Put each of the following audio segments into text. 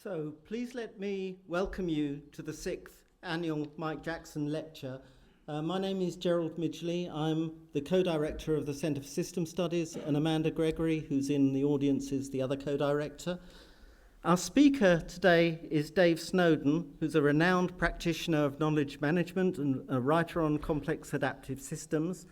So please let me welcome you to the 6th annual Mike Jackson Lecture. My name is Gerald Midgley. I'm the co-director of the Centre for System Studies, and Amanda Gregory, who's in the audience, is the other co-director. Our speaker today is Dave Snowden, who's a renowned practitioner of knowledge management and a writer on complex adaptive systems.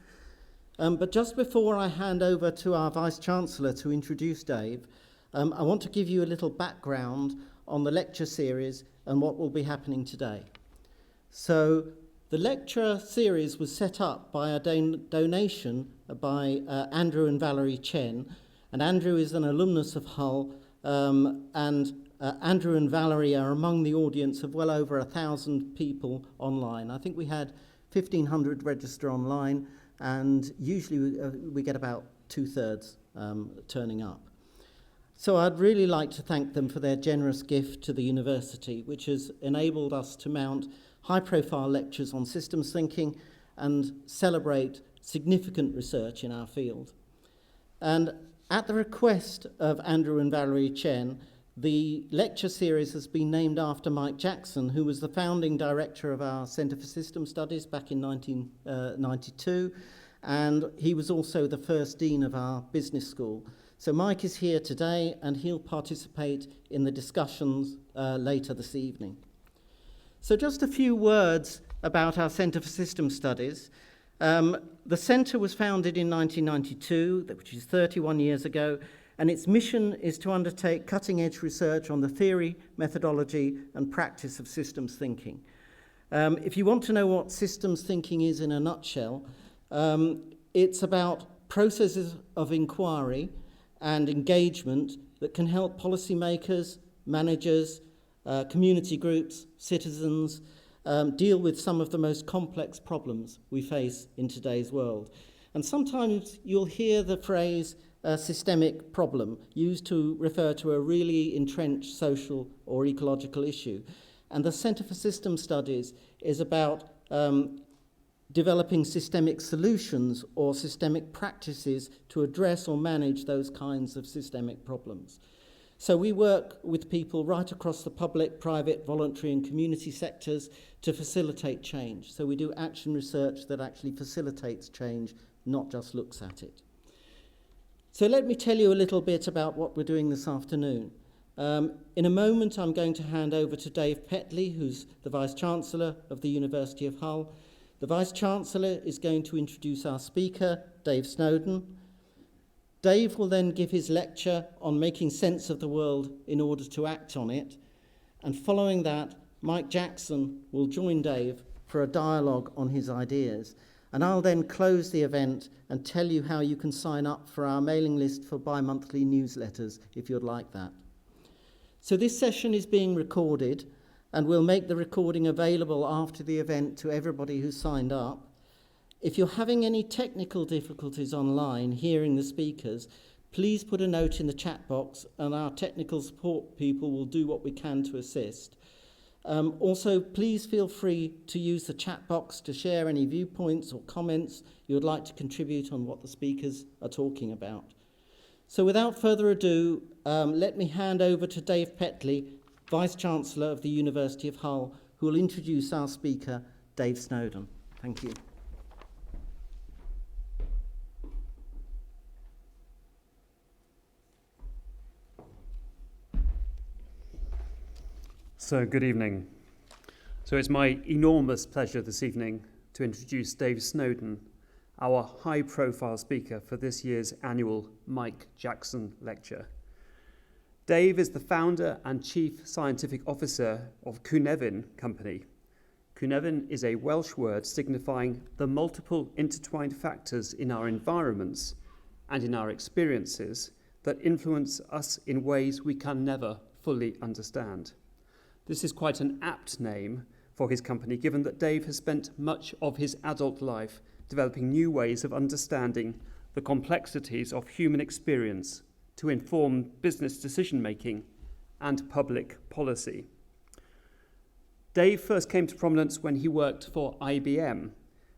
But just before I hand over to our Vice-Chancellor to introduce Dave, I want to give you a little background on the lecture series and what will be happening today. So the lecture series was set up by a donation by Andrew and Valerie Chen, and Andrew is an alumnus of Hull, and Andrew and Valerie are among the audience of well over 1,000 people online. I think we had 1,500 register online, and usually we get about 2/3 turning up. So I'd really like to thank them for their generous gift to the university, which has enabled us to mount high-profile lectures on systems thinking and celebrate significant research in our field. And at the request of Andrew and Valerie Chen, the lecture series has been named after Mike Jackson, who was the founding director of our Centre for System Studies back in 1992, and he was also the first dean of our business school. So Mike is here today, and he'll participate in the discussions later this evening. So just a few words about our Centre for System Studies. The centre was founded in 1992, which is 31 years ago, and its mission is to undertake cutting-edge research on the theory, methodology, and practice of systems thinking. If you want to know what systems thinking is in a nutshell, it's about processes of inquiry and engagement that can help policymakers, managers, community groups, citizens deal with some of the most complex problems we face in today's world. And sometimes you'll hear the phrase systemic problem used to refer to a really entrenched social or ecological issue. And the Centre for System Studies is about developing systemic solutions or systemic practices to address or manage those kinds of systemic problems. So we work with people right across the public, private, voluntary and community sectors to facilitate change. So we do action research that actually facilitates change, not just looks at it. So let me tell you a little bit about what we're doing this afternoon. In a moment, I'm going to hand over to Dave Petley, who's the Vice-Chancellor of the University of Hull. The Vice-Chancellor is going to introduce our speaker, Dave Snowden. Dave will then give his lecture on making sense of the world in order to act on it. And following that, Mike Jackson will join Dave for a dialogue on his ideas. And I'll then close the event and tell you how you can sign up for our mailing list for bi-monthly newsletters if you'd like that. So this session is being recorded, and we'll make the recording available after the event to everybody who signed up. If you're having any technical difficulties online hearing the speakers, please put a note in the chat box and our technical support people will do what we can to assist. Also, please feel free to use the chat box to share any viewpoints or comments you would like to contribute on what the speakers are talking about. So without further ado, let me hand over to Dave Petley, Vice-Chancellor of the University of Hull, who will introduce our speaker, Dave Snowden. Thank you. So good evening. So it's my enormous pleasure this evening to introduce Dave Snowden, our high-profile speaker for this year's annual Mike Jackson Lecture. Dave is the founder and chief scientific officer of Cynefin Company. Cynefin is a Welsh word signifying the multiple intertwined factors in our environments and in our experiences that influence us in ways we can never fully understand. This is quite an apt name for his company, given that Dave has spent much of his adult life developing new ways of understanding the complexities of human experience to inform business decision-making and public policy. Dave first came to prominence when he worked for IBM,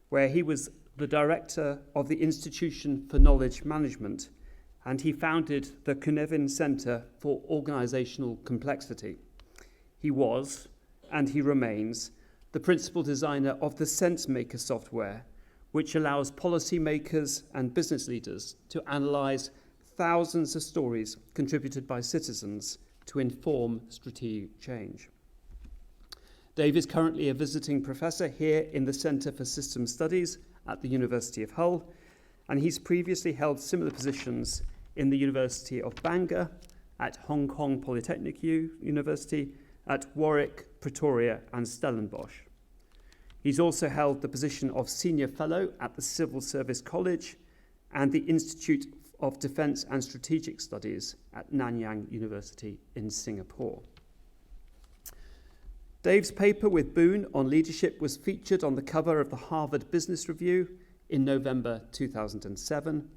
where he was the director of the Institution for Knowledge Management, and he founded the Cynefin Centre for Organisational Complexity. He was, and he remains, the principal designer of the SenseMaker software, which allows policymakers and business leaders to analyse thousands of stories contributed by citizens to inform strategic change. Dave is currently a visiting professor here in the Centre for Systems Studies at the University of Hull, and he's previously held similar positions in the University of Bangor, at Hong Kong Polytechnic University, at Warwick, Pretoria and Stellenbosch. He's also held the position of Senior Fellow at the Civil Service College and the Institute of Defence and Strategic Studies at Nanyang University in Singapore. Dave's paper with Boone on leadership was featured on the cover of the Harvard Business Review in November 2007,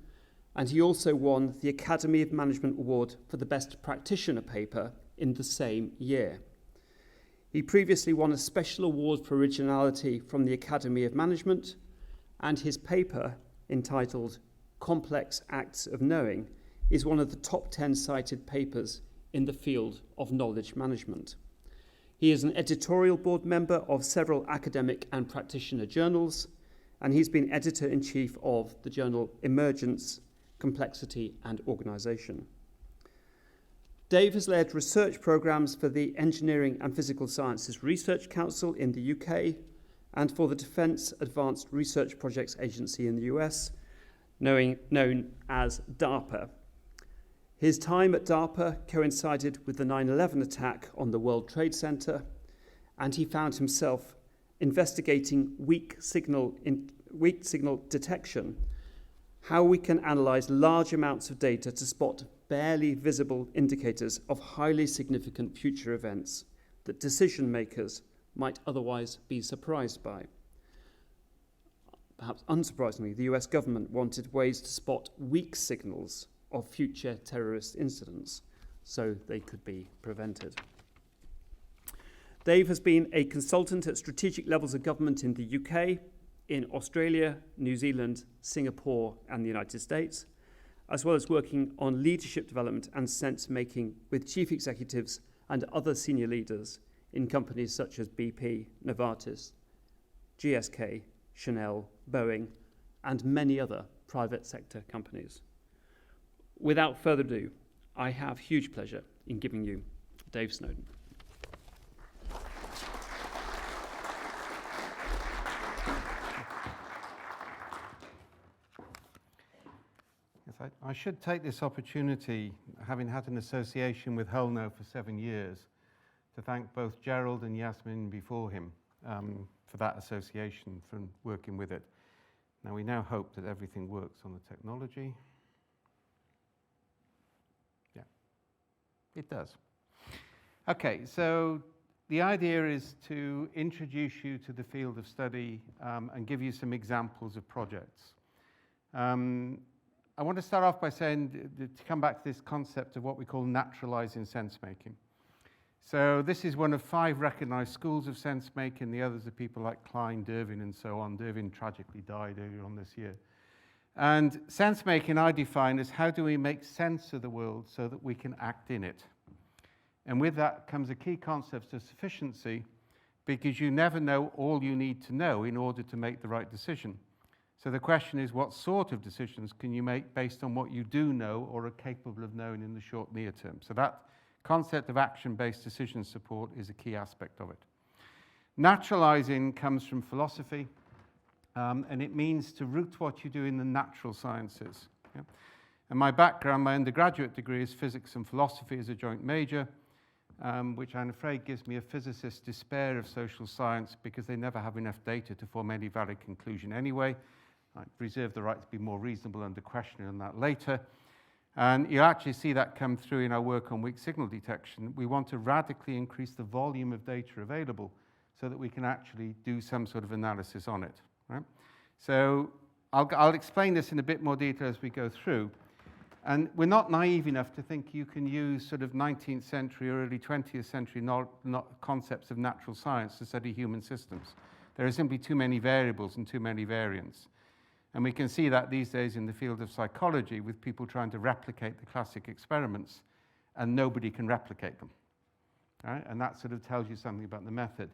and he also won the Academy of Management Award for the Best Practitioner paper in the same year. He previously won a special award for originality from the Academy of Management, and his paper, entitled Complex Acts of Knowing, is one of the top 10 cited papers in the field of knowledge management. He is an editorial board member of several academic and practitioner journals, and he's been editor-in-chief of the journal Emergence, Complexity and Organisation. Dave has led research programmes for the Engineering and Physical Sciences Research Council in the UK and for the Defence Advanced Research Projects Agency in the US, known as DARPA. His time at DARPA coincided with the 9/11 attack on the World Trade Center, and he found himself investigating weak signal detection, how we can analyse large amounts of data to spot barely visible indicators of highly significant future events that decision makers might otherwise be surprised by. Perhaps unsurprisingly, the US government wanted ways to spot weak signals of future terrorist incidents so they could be prevented. Dave has been a consultant at strategic levels of government in the UK, in Australia, New Zealand, Singapore and the United States, as well as working on leadership development and sense-making with chief executives and other senior leaders in companies such as BP, Novartis, GSK, Chanel, Boeing, and many other private sector companies. Without further ado, I have huge pleasure in giving you Dave Snowden. I should take this opportunity, having had an association with Hull now for 7 years, to thank both Gerald and Yasmin before him for that association, for working with it. Now we now hope that everything works on the technology. Yeah, it does. Okay, so the idea is to introduce you to the field of study and give you some examples of projects. I want to start off by saying, to come back to this concept of what we call naturalizing sense-making. So this is one of 5 recognized schools of sense-making. The others are people like Klein, Derwin, and so on. Derwin tragically died earlier on this year. And sense-making I define as how do we make sense of the world so that we can act in it. And with that comes a key concept of sufficiency, because you never know all you need to know in order to make the right decision. So the question is, what sort of decisions can you make based on what you do know or are capable of knowing in the short near term? So that concept of action-based decision support is a key aspect of it. Naturalizing comes from philosophy, and it means to root what you do in the natural sciences. Yeah? And my background, my undergraduate degree is physics and philosophy as a joint major, which I'm afraid gives me a physicist's despair of social science because they never have enough data to form any valid conclusion anyway. I reserve the right to be more reasonable under questioning on that later. And you'll actually see that come through in our work on weak signal detection. We want to radically increase the volume of data available so that we can actually do some sort of analysis on it. Right? So I'll explain this in a bit more detail as we go through. And we're not naive enough to think you can use sort of 19th century or early 20th century concepts of natural science to study human systems. There are simply too many variables and too many variants. And we can see that these days in the field of psychology with people trying to replicate the classic experiments, and nobody can replicate them. right? And that sort of tells you something about the method.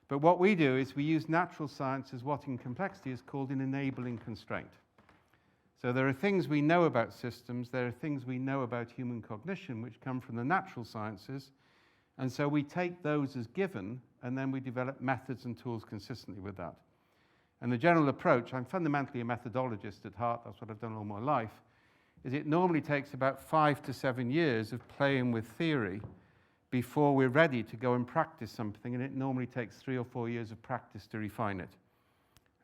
But what we do is we use natural science as what in complexity is called an enabling constraint. So there are things we know about systems, there are things we know about human cognition which come from the natural sciences, and so we take those as given, and then we develop methods and tools consistently with that. And the general approach, I'm fundamentally a methodologist at heart, that's what I've done all my life, is it normally takes about 5 to 7 years of playing with theory before we're ready to go and practice something, and it normally takes 3 or 4 years of practice to refine it.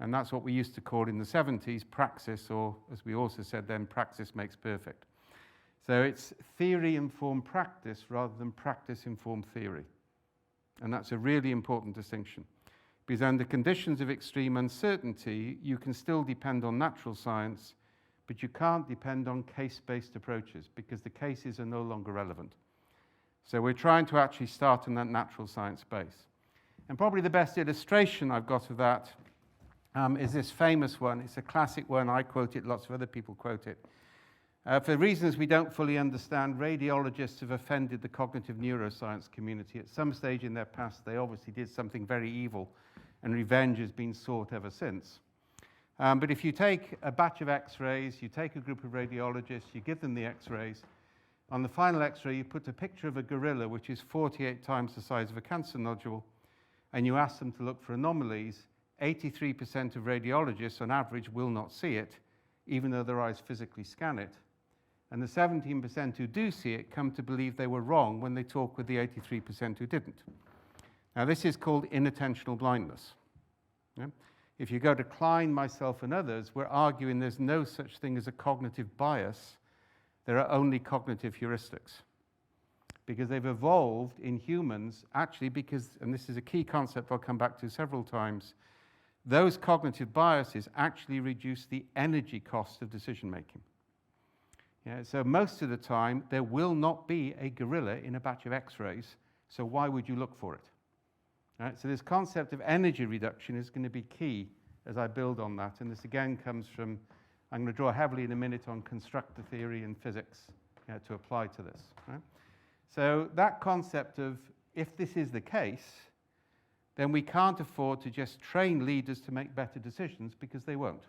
And that's what we used to call in the 70s praxis, or as we also said then, praxis makes perfect. So it's theory-informed practice rather than practice-informed theory. And that's a really important distinction. Because under conditions of extreme uncertainty, you can still depend on natural science, but you can't depend on case-based approaches because the cases are no longer relevant. So we're trying to actually start in that natural science base. And probably the best illustration I've got of that is this famous one. It's a classic one. I quote it. Lots of other people quote it. For reasons we don't fully understand, radiologists have offended the cognitive neuroscience community. At some stage in their past, they obviously did something very evil, and revenge has been sought ever since. But if you take a batch of X-rays, you take a group of radiologists, you give them the X-rays, on the final X-ray, you put a picture of a gorilla, which is 48 times the size of a cancer nodule, and you ask them to look for anomalies. 83% of radiologists, on average, will not see it, even though their eyes physically scan it. And the 17% who do see it come to believe they were wrong when they talk with the 83% who didn't. Now, this is called inattentional blindness. Yeah? If you go to Klein, myself, and others, we're arguing there's no such thing as a cognitive bias. There are only cognitive heuristics. Because they've evolved in humans, actually because, and this is a key concept I'll come back to several times, those cognitive biases actually reduce the energy cost of decision making. Yeah, so most of the time, there will not be a gorilla in a batch of X-rays, so why would you look for it? Right, so this concept of energy reduction is going to be key as I build on that, and this again comes from, I'm going to draw heavily in a minute on constructor theory and physics to apply to this. Right? So that concept of, if this is the case, then we can't afford to just train leaders to make better decisions because they won't.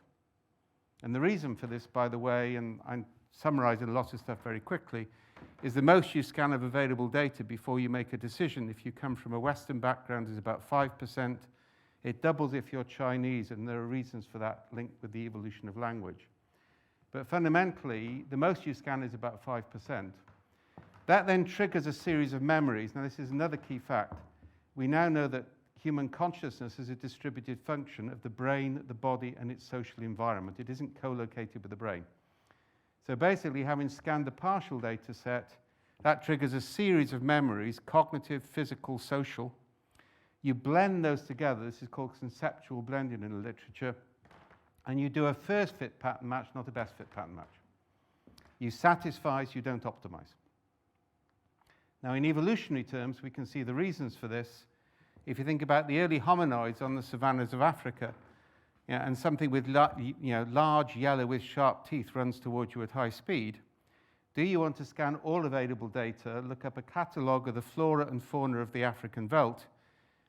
And the reason for this, by the way, and I'm summarizing a lot of stuff very quickly, is the most you scan of available data before you make a decision, if you come from a Western background, is about 5%. It doubles if you're Chinese, and there are reasons for that linked with the evolution of language. But fundamentally, the most you scan is about 5%. That then triggers a series of memories. Now, this is another key fact. We now know that human consciousness is a distributed function of the brain, the body, and its social environment. It isn't co-located with the brain. So basically, having scanned the partial data set, that triggers a series of memories, cognitive, physical, social. You blend those together. This is called conceptual blending in the literature. And you do a first fit pattern match, not a best fit pattern match. You satisfy, you don't optimize. Now, in evolutionary terms, we can see the reasons for this. If you think about the early hominoids on the savannas of Africa, and something with large yellow with sharp teeth runs towards you at high speed, do you want to scan all available data, look up a catalogue of the flora and fauna of the African veldt,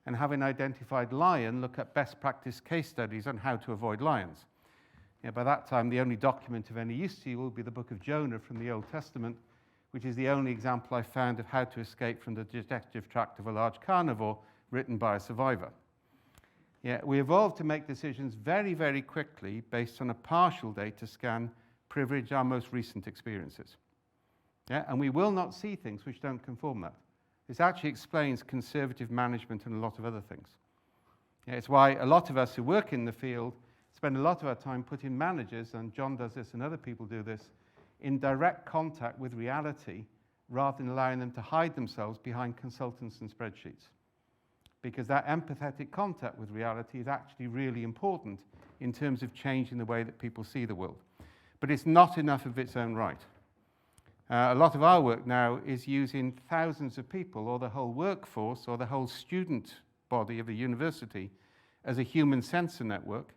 and having identified lion, look at best practice case studies on how to avoid lions? By that time, the only document of any use to you will be the book of Jonah from the Old Testament, which is the only example I found of how to escape from the digestive tract of a large carnivore, written by a survivor. We evolved to make decisions very, very quickly based on a partial data scan, privilege our most recent experiences. And we will not see things which don't conform that. This actually explains conservative management and a lot of other things. It's why a lot of us who work in the field spend a lot of our time putting managers, and John does this and other people do this, in direct contact with reality rather than allowing them to hide themselves behind consultants and spreadsheets. Because that empathetic contact with reality is actually really important in terms of changing the way that people see the world. But it's not enough of its own right. A lot of our work now is using thousands of people, or the whole workforce, or the whole student body of a university as a human sensor network.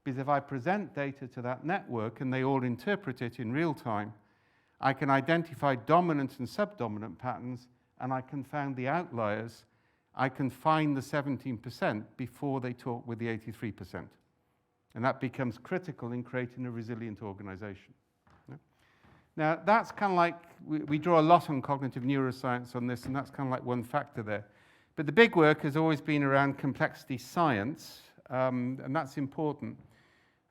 Because if I present data to that network and they all interpret it in real time, I can identify dominant and subdominant patterns, and I confound the outliers, I can find the 17% before they talk with the 83%. And that becomes critical in creating a resilient organization. Yeah? Now, that's kind of like, we draw a lot on cognitive neuroscience on this, and that's kind of like one factor there. But the big work has always been around complexity science, and that's important.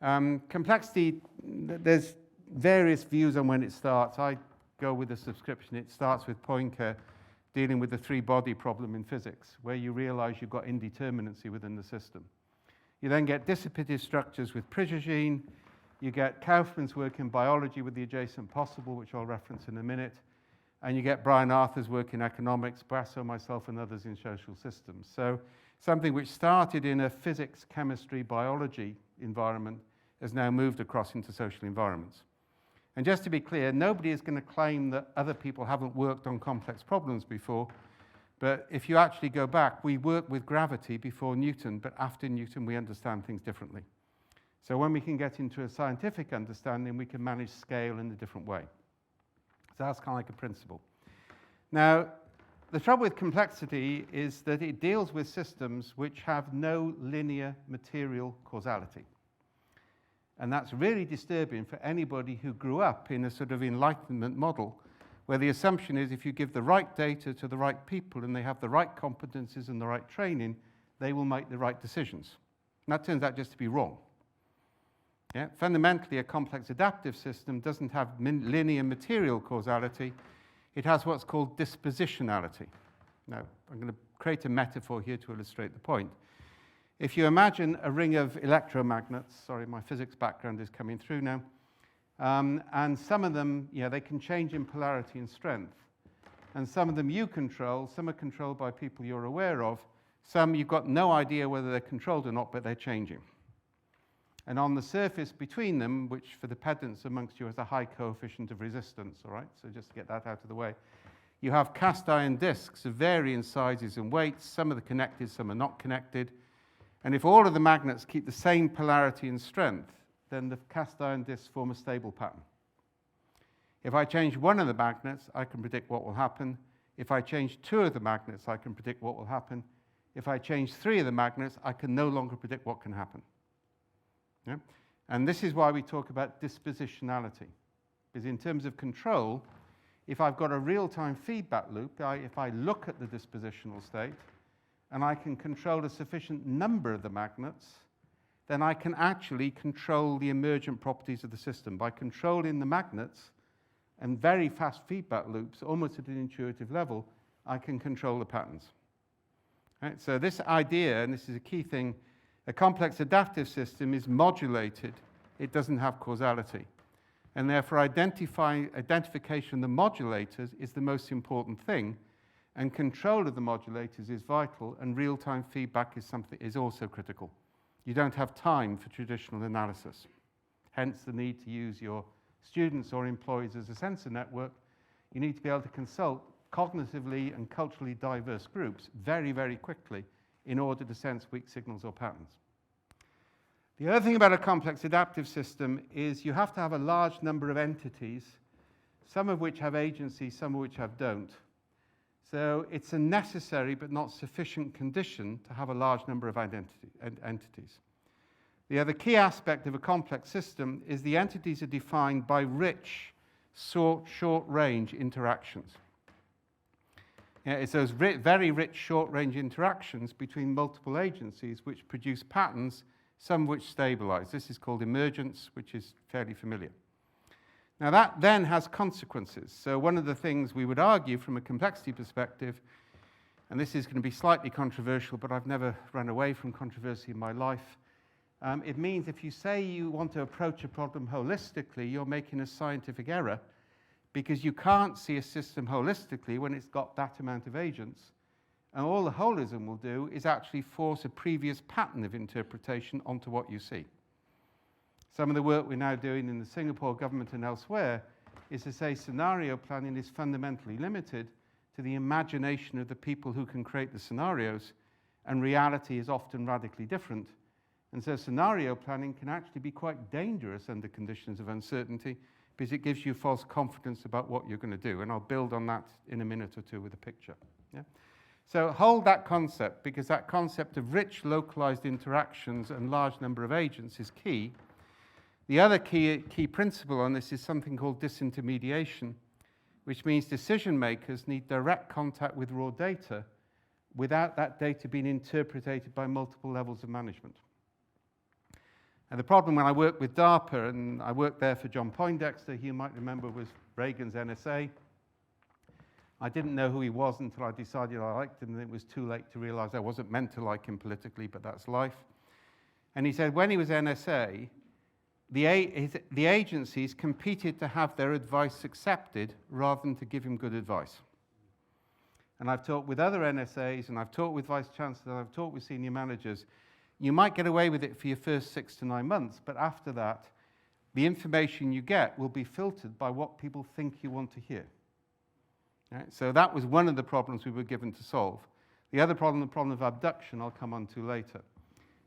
Complexity, there's various views on when it starts. I go with a subscription. It starts with Poincare dealing with the three-body problem in physics, where you realize you've got indeterminacy within the system. You then get dissipative structures with Prigogine. You get Kaufman's work in biology with the adjacent possible, which I'll reference in a minute. And you get Brian Arthur's work in economics, Brasso, myself, and others in social systems. So something which started in a physics, chemistry, biology environment has now moved across into social environments. And just to be clear, nobody is going to claim that other people haven't worked on complex problems before. But if you actually go back, we worked with gravity before Newton, but after Newton, we understand things differently. So when we can get into a scientific understanding, we can manage scale in a different way. So that's kind of like a principle. Now, the trouble with complexity is that it deals with systems which have no linear material causality. And that's really disturbing for anybody who grew up in a sort of Enlightenment model, where the assumption is if you give the right data to the right people and they have the right competencies and the right training, they will make the right decisions. And that turns out just to be wrong. Yeah? Fundamentally, a complex adaptive system doesn't have linear material causality. It has what's called dispositionality. Now, I'm going to create a metaphor here to illustrate the point. If you imagine a ring of electromagnets, sorry, my physics background is coming through now, and some of them, they can change in polarity and strength. And some of them you control, some are controlled by people you're aware of, some you've got no idea whether they're controlled or not, but they're changing. And on the surface between them, which for the pedants amongst you has a high coefficient of resistance, all right? So just to get that out of the way. You have cast iron discs of varying sizes and weights. Some are connected, some are not connected. And if all of the magnets keep the same polarity and strength, then the cast iron discs form a stable pattern. If I change one of the magnets, I can predict what will happen. If I change two of the magnets, I can predict what will happen. If I change three of the magnets, I can no longer predict what can happen. Yeah? And this is why we talk about dispositionality. Because in terms of control, if I've got a real-time feedback loop, if I look at the dispositional state, and I can control a sufficient number of the magnets, then I can actually control the emergent properties of the system. By controlling the magnets and very fast feedback loops, almost at an intuitive level, I can control the patterns. Right? So this idea, and this is a key thing, a complex adaptive system is modulated. It doesn't have causality. And therefore, identification of the modulators is the most important thing. And control of the modulators is vital, and real-time feedback is also critical. You don't have time for traditional analysis. Hence the need to use your students or employees as a sensor network. You need to be able to consult cognitively and culturally diverse groups very, very quickly in order to sense weak signals or patterns. The other thing about a complex adaptive system is you have to have a large number of entities, some of which have agency, some of which don't. So it's a necessary but not sufficient condition to have a large number of entities. The other key aspect of a complex system is the entities are defined by rich, short-range interactions. It's those very rich short-range interactions between multiple agencies which produce patterns, some of which stabilize. This is called emergence, which is fairly familiar. Now that then has consequences. So one of the things we would argue from a complexity perspective, and this is going to be slightly controversial, but I've never run away from controversy in my life. It means if you say you want to approach a problem holistically, you're making a scientific error, because you can't see a system holistically when it's got that amount of agents. And all the holism will do is actually force a previous pattern of interpretation onto what you see. Some of the work we're now doing in the Singapore government and elsewhere is to say scenario planning is fundamentally limited to the imagination of the people who can create the scenarios, and reality is often radically different. And so scenario planning can actually be quite dangerous under conditions of uncertainty, because it gives you false confidence about what you're going to do. And I'll build on that in a minute or two with a picture. Yeah? So hold that concept, because that concept of rich localized interactions and large number of agents is key. The other key principle on this is something called disintermediation, which means decision makers need direct contact with raw data without that data being interpreted by multiple levels of management. And the problem when I worked with DARPA, and I worked there for John Poindexter, who you might remember was Reagan's NSA. I didn't know who he was until I decided I liked him, and it was too late to realize I wasn't meant to like him politically, but that's life. And he said when he was NSA, the agencies competed to have their advice accepted rather than to give him good advice. And I've talked with other NSAs, and I've talked with vice chancellors, I've talked with senior managers. You might get away with it for your first 6 to 9 months, but after that, the information you get will be filtered by what people think you want to hear. Right? So that was one of the problems we were given to solve. The other problem, the problem of abduction, I'll come on to later.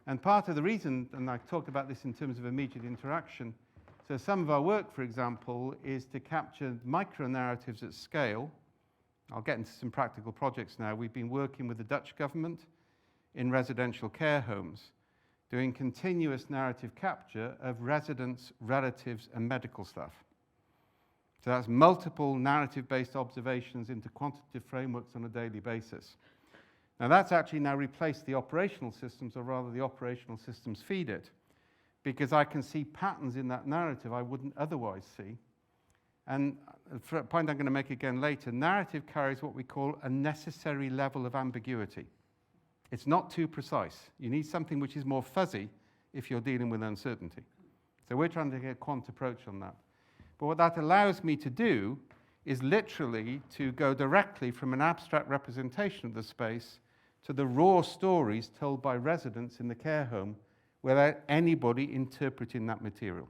And part of the reason, and I talked about this in terms of immediate interaction, so some of our work, for example, is to capture micro-narratives at scale. I'll get into some practical projects now. We've been working with the Dutch government in residential care homes, doing continuous narrative capture of residents, relatives, and medical staff. So that's multiple narrative-based observations into quantitative frameworks on a daily basis. Now that's actually now replaced the operational systems, or rather the operational systems feed it, because I can see patterns in that narrative I wouldn't otherwise see. And for a point I'm going to make again later, narrative carries what we call a necessary level of ambiguity. It's not too precise. You need something which is more fuzzy if you're dealing with uncertainty. So we're trying to get a quant approach on that. But what that allows me to do is literally to go directly from an abstract representation of the space to the raw stories told by residents in the care home without anybody interpreting that material.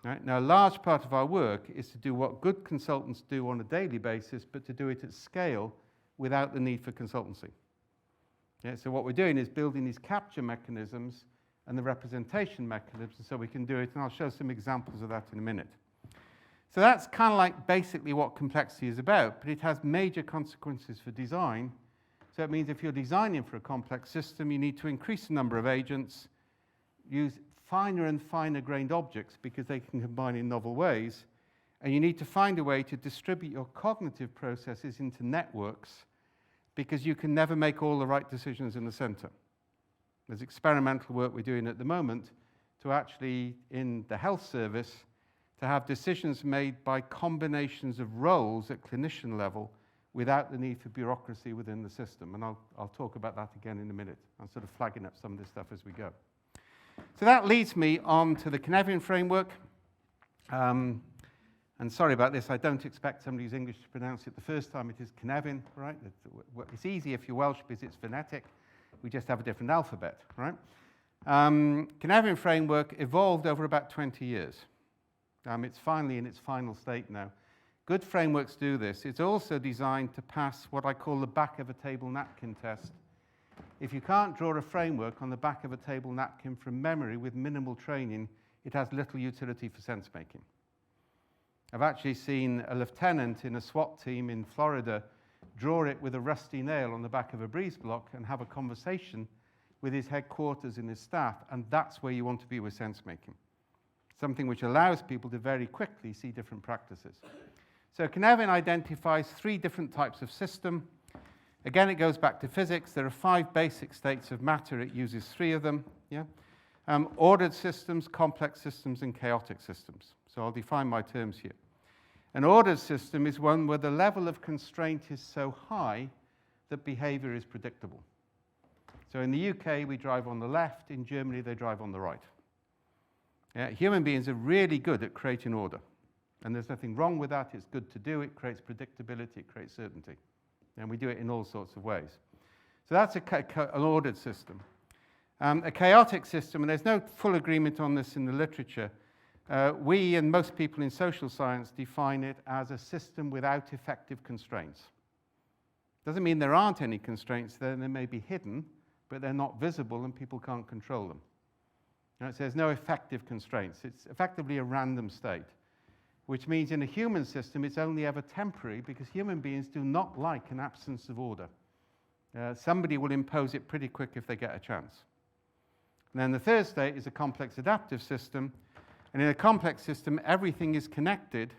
Right? Now, a large part of our work is to do what good consultants do on a daily basis, but to do it at scale without the need for consultancy. Yeah, so what we're doing is building these capture mechanisms and the representation mechanisms so we can do it, and I'll show some examples of that in a minute. So that's kind of like basically what complexity is about, but it has major consequences for design. So it means if you're designing for a complex system, you need to increase the number of agents, use finer and finer grained objects because they can combine in novel ways, and you need to find a way to distribute your cognitive processes into networks because you can never make all the right decisions in the center. There's experimental work we're doing at the moment to actually, in the health service, to have decisions made by combinations of roles at clinician level without the need for bureaucracy within the system. And I'll talk about that again in a minute. I'm sort of flagging up some of this stuff as we go. So that leads me on to the Cynefin framework. And sorry about this, I don't expect somebody who's English to pronounce it the first time. It is Cynefin, right? It's easy if you're Welsh because it's phonetic. We just have a different alphabet, right? Cynefin framework evolved over about 20 years. It's finally in its final state now. Good frameworks do this. It's also designed to pass what I call the back of a table napkin test. If you can't draw a framework on the back of a table napkin from memory with minimal training, it has little utility for sense making. I've actually seen a lieutenant in a SWAT team in Florida draw it with a rusty nail on the back of a breeze block and have a conversation with his headquarters and his staff, and that's where you want to be with sense making. Something which allows people to very quickly see different practices. So Cynefin identifies 3 different types of system. Again, it goes back to physics. There are 5 basic states of matter. It uses 3 of them. Yeah? Ordered systems, complex systems, and chaotic systems. So I'll define my terms here. An ordered system is one where the level of constraint is so high that behavior is predictable. So in the UK, we drive on the left. In Germany, they drive on the right. Yeah, human beings are really good at creating order. And there's nothing wrong with that. It's good to do. It creates predictability. It creates certainty. And we do it in all sorts of ways. So that's an ordered system. A chaotic system, and there's no full agreement on this in the literature, we and most people in social science define it as a system without effective constraints. Doesn't mean there aren't any constraints there. They may be hidden, but they're not visible and people can't control them. Now, it says no effective constraints. It's effectively a random state. which means in a human system it's only ever temporary because human beings do not like an absence of order. Somebody will impose it pretty quick if they get a chance. And then the third state is a complex adaptive system, and in a complex system everything is connected,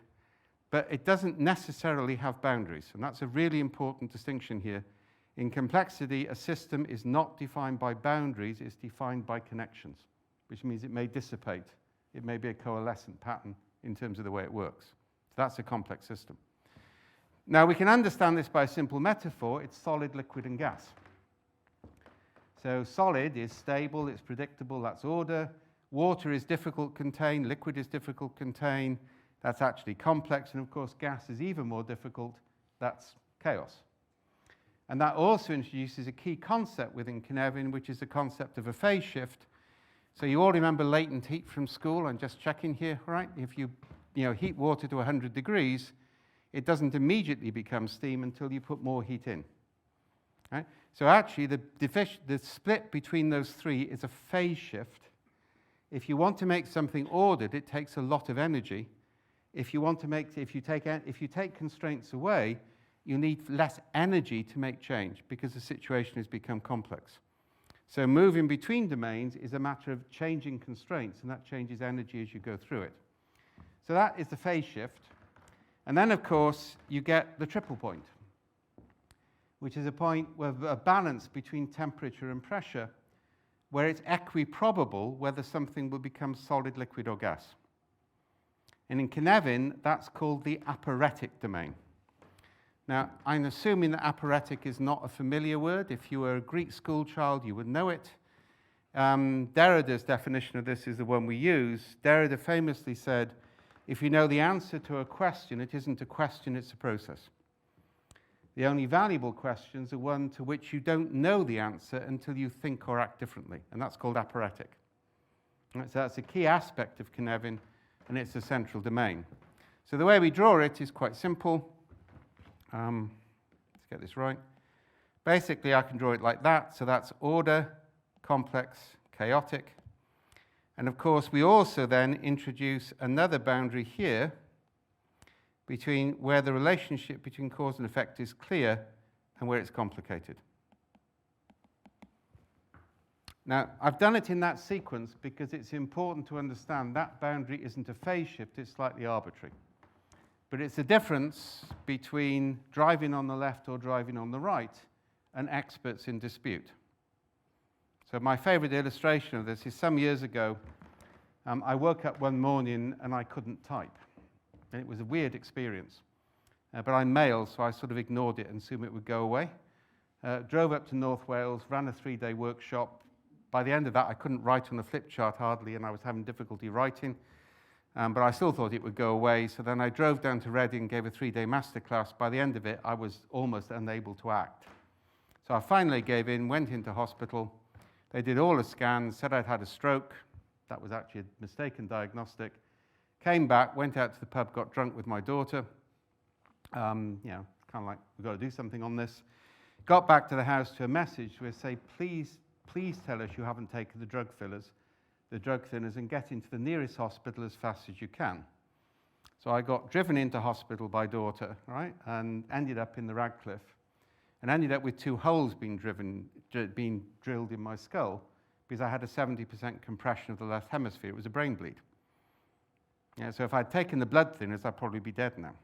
but it doesn't necessarily have boundaries, and that's a really important distinction here. In complexity, a system is not defined by boundaries, it's defined by connections, which means it may dissipate. It may be a coalescent pattern in terms of the way it works. So that's a complex system. Now, we can understand this by a simple metaphor. It's solid, liquid, and gas. So solid is stable, it's predictable, that's order. Water is difficult to contain, liquid is difficult to contain, that's actually complex. And of course, gas is even more difficult, that's chaos. And that also introduces a key concept within Cynefin, which is the concept of a phase shift. So you all remember latent heat from school. I'm just checking here, right? If you heat water to 100 degrees, it doesn't immediately become steam until you put more heat in. Right? So actually, the split between those three is a phase shift. If you want to make something ordered, it takes a lot of energy. If you take constraints away, you need less energy to make change because the situation has become complex. So moving between domains is a matter of changing constraints, and that changes energy as you go through it. So that is the phase shift. And then, of course, you get the triple point, which is a point with a balance between temperature and pressure, where it's equiprobable whether something will become solid, liquid, or gas. And in Cynefin, that's called the aporetic domain. Now, I'm assuming that aporetic is not a familiar word. If you were a Greek school child, you would know it. Derrida's definition of this is the one we use. Derrida famously said, if you know the answer to a question, it isn't a question, it's a process. The only valuable questions are one to which you don't know the answer until you think or act differently, and that's called aporetic. Right, so that's a key aspect of Cynefin, and it's a central domain. So the way we draw it is quite simple. Let's get this right. Basically, I can draw it like that. So that's order, complex, chaotic. And of course, we also then introduce another boundary here between where the relationship between cause and effect is clear and where it's complicated. Now, I've done it in that sequence because it's important to understand that boundary isn't a phase shift, it's slightly arbitrary. But it's the difference between driving on the left or driving on the right and experts in dispute. So my favorite illustration of this is some years ago, I woke up one morning and I couldn't type. And it was a weird experience. But I'm male, so I sort of ignored it and assumed it would go away. Drove up to North Wales, ran a 3-day workshop. By the end of that, I couldn't write on a flip chart hardly, and I was having difficulty writing. But I still thought it would go away. So then I drove down to Reading, gave a 3-day masterclass. By the end of it, I was almost unable to act. So I finally gave in, went into hospital. They did all the scans, said I'd had a stroke. That was actually a mistaken diagnostic. Came back, went out to the pub, got drunk with my daughter. Kind of like, we've got to do something on this. Got back to the house to a message where say, please tell us you haven't taken the drug thinners, and get into the nearest hospital as fast as you can. So I got driven into hospital by daughter, right, and ended up in the Radcliffe, and ended up with 2 holes being drilled in my skull because I had a 70% compression of the left hemisphere. It was a brain bleed. Yeah, so if I'd taken the blood thinners, I'd probably be dead now.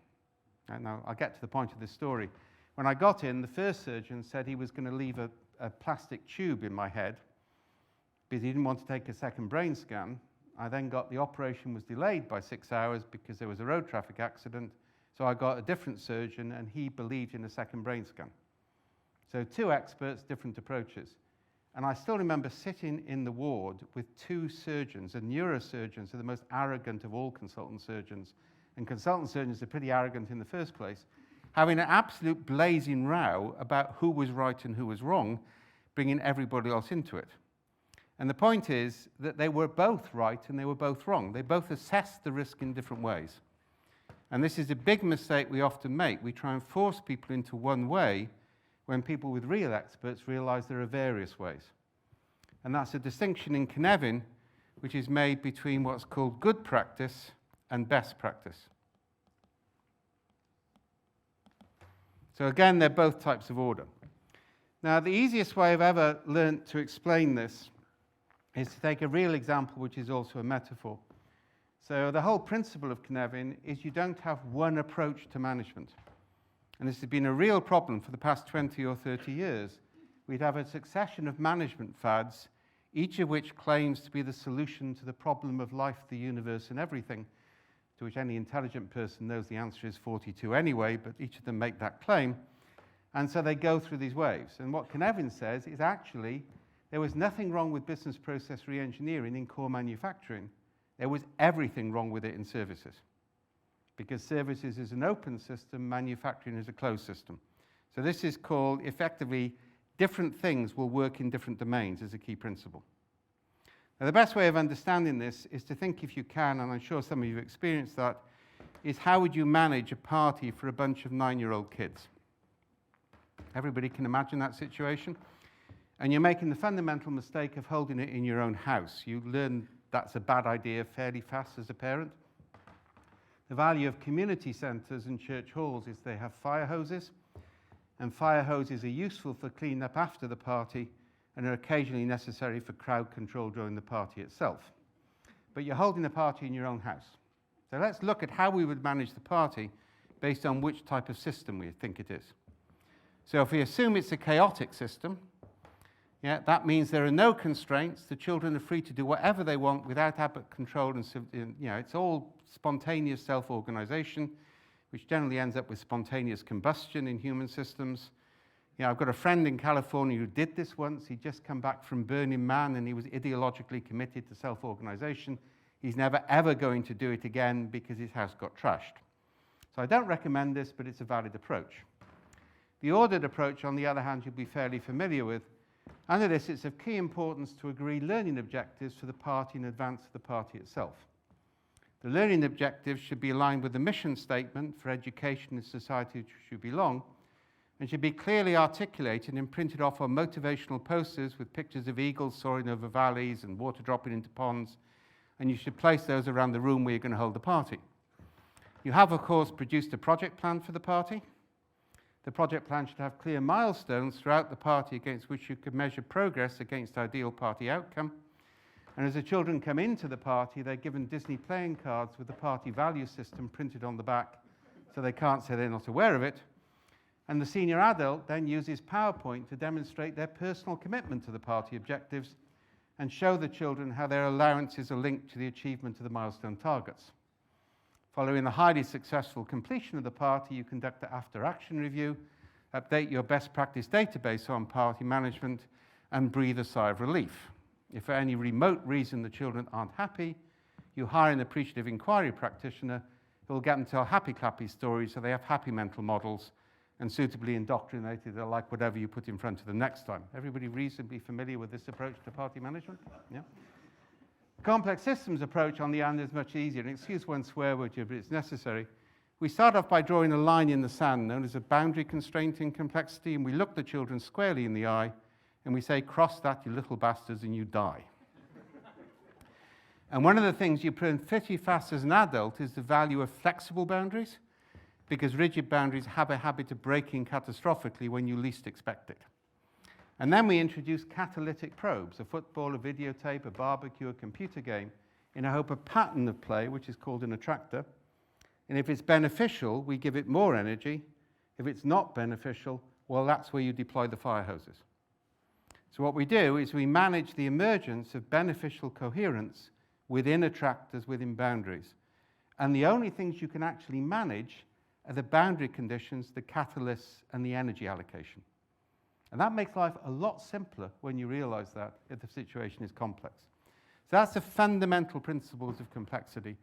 And now I'll get to the point of this story. When I got in, the first surgeon said he was going to leave a plastic tube in my head because he didn't want to take a second brain scan. I then got the operation was delayed by 6 hours because there was a road traffic accident. So I got a different surgeon, and he believed in a second brain scan. So 2 experts, different approaches. And I still remember sitting in the ward with 2 surgeons, and neurosurgeons are the most arrogant of all consultant surgeons. And consultant surgeons are pretty arrogant in the first place, having an absolute blazing row about who was right and who was wrong, bringing everybody else into it. And the point is that they were both right and they were both wrong. They both assessed the risk in different ways. And this is a big mistake we often make. We try and force people into one way when people with real experts realize there are various ways. And that's a distinction in Cynefin, which is made between what's called good practice and best practice. So again, they're both types of order. Now, the easiest way I've ever learnt to explain this is to take a real example, which is also a metaphor. So the whole principle of Cynefin is you don't have one approach to management. And this has been a real problem for the past 20 or 30 years. We'd have a succession of management fads, each of which claims to be the solution to the problem of life, the universe, and everything, to which any intelligent person knows the answer is 42 anyway, but each of them make that claim. And so they go through these waves. And what Cynefin says is actually there was nothing wrong with business process re-engineering in core manufacturing. There was everything wrong with it in services. Because services is an open system, manufacturing is a closed system. So this is called, effectively, different things will work in different domains as a key principle. Now, the best way of understanding this is to think, if you can, and I'm sure some of you have experienced that, is how would you manage a party for a bunch of 9-year-old kids? Everybody can imagine that situation. And you're making the fundamental mistake of holding it in your own house. You learn that's a bad idea fairly fast as a parent. The value of community centres and church halls is they have fire hoses, and fire hoses are useful for cleaning up after the party and are occasionally necessary for crowd control during the party itself. But you're holding the party in your own house. So let's look at how we would manage the party based on which type of system we think it is. So if we assume it's a chaotic system, that means there are no constraints. The children are free to do whatever they want without habit control, and it's all spontaneous self-organization, which generally ends up with spontaneous combustion in human systems. I've got a friend in California who did this once. He'd just come back from Burning Man, and he was ideologically committed to self-organization. He's never, ever going to do it again because his house got trashed. So I don't recommend this, but it's a valid approach. The ordered approach, on the other hand, you'll be fairly familiar with. Under this, it's of key importance to agree learning objectives for the party in advance of the party itself. The learning objectives should be aligned with the mission statement for education and society to which you belong, and should be clearly articulated and printed off on motivational posters with pictures of eagles soaring over valleys and water dropping into ponds, and you should place those around the room where you're going to hold the party. You have, of course, produced a project plan for the party. The project plan should have clear milestones throughout the party against which you could measure progress against ideal party outcome. And as the children come into the party, they're given Disney playing cards with the party value system printed on the back, so they can't say they're not aware of it. And the senior adult then uses PowerPoint to demonstrate their personal commitment to the party objectives and show the children how their allowances are linked to the achievement of the milestone targets. Following a highly successful completion of the party, you conduct an after-action review, update your best practice database on party management, and breathe a sigh of relief. If for any remote reason the children aren't happy, you hire an appreciative inquiry practitioner who will get them to tell happy clappy stories so they have happy mental models and suitably indoctrinated, they'll like whatever you put in front of them next time. Everybody reasonably familiar with this approach to party management? Yeah. Complex systems approach, on the other hand, is much easier. And excuse one swear word here, but it's necessary. We start off by drawing a line in the sand known as a boundary constraint in complexity, and we look the children squarely in the eye, and we say, cross that, you little bastards, and you die. And one of the things you learn pretty fast as an adult is the value of flexible boundaries, because rigid boundaries have a habit of breaking catastrophically when you least expect it. And then we introduce catalytic probes, a football, a videotape, a barbecue, a computer game, in a hope of pattern of play, which is called an attractor. And if it's beneficial, we give it more energy. If it's not beneficial, well, that's where you deploy the fire hoses. So what we do is we manage the emergence of beneficial coherence within attractors, within boundaries. And the only things you can actually manage are the boundary conditions, the catalysts, and the energy allocation. And that makes life a lot simpler when you realize that if the situation is complex. So that's the fundamental principles of complexity.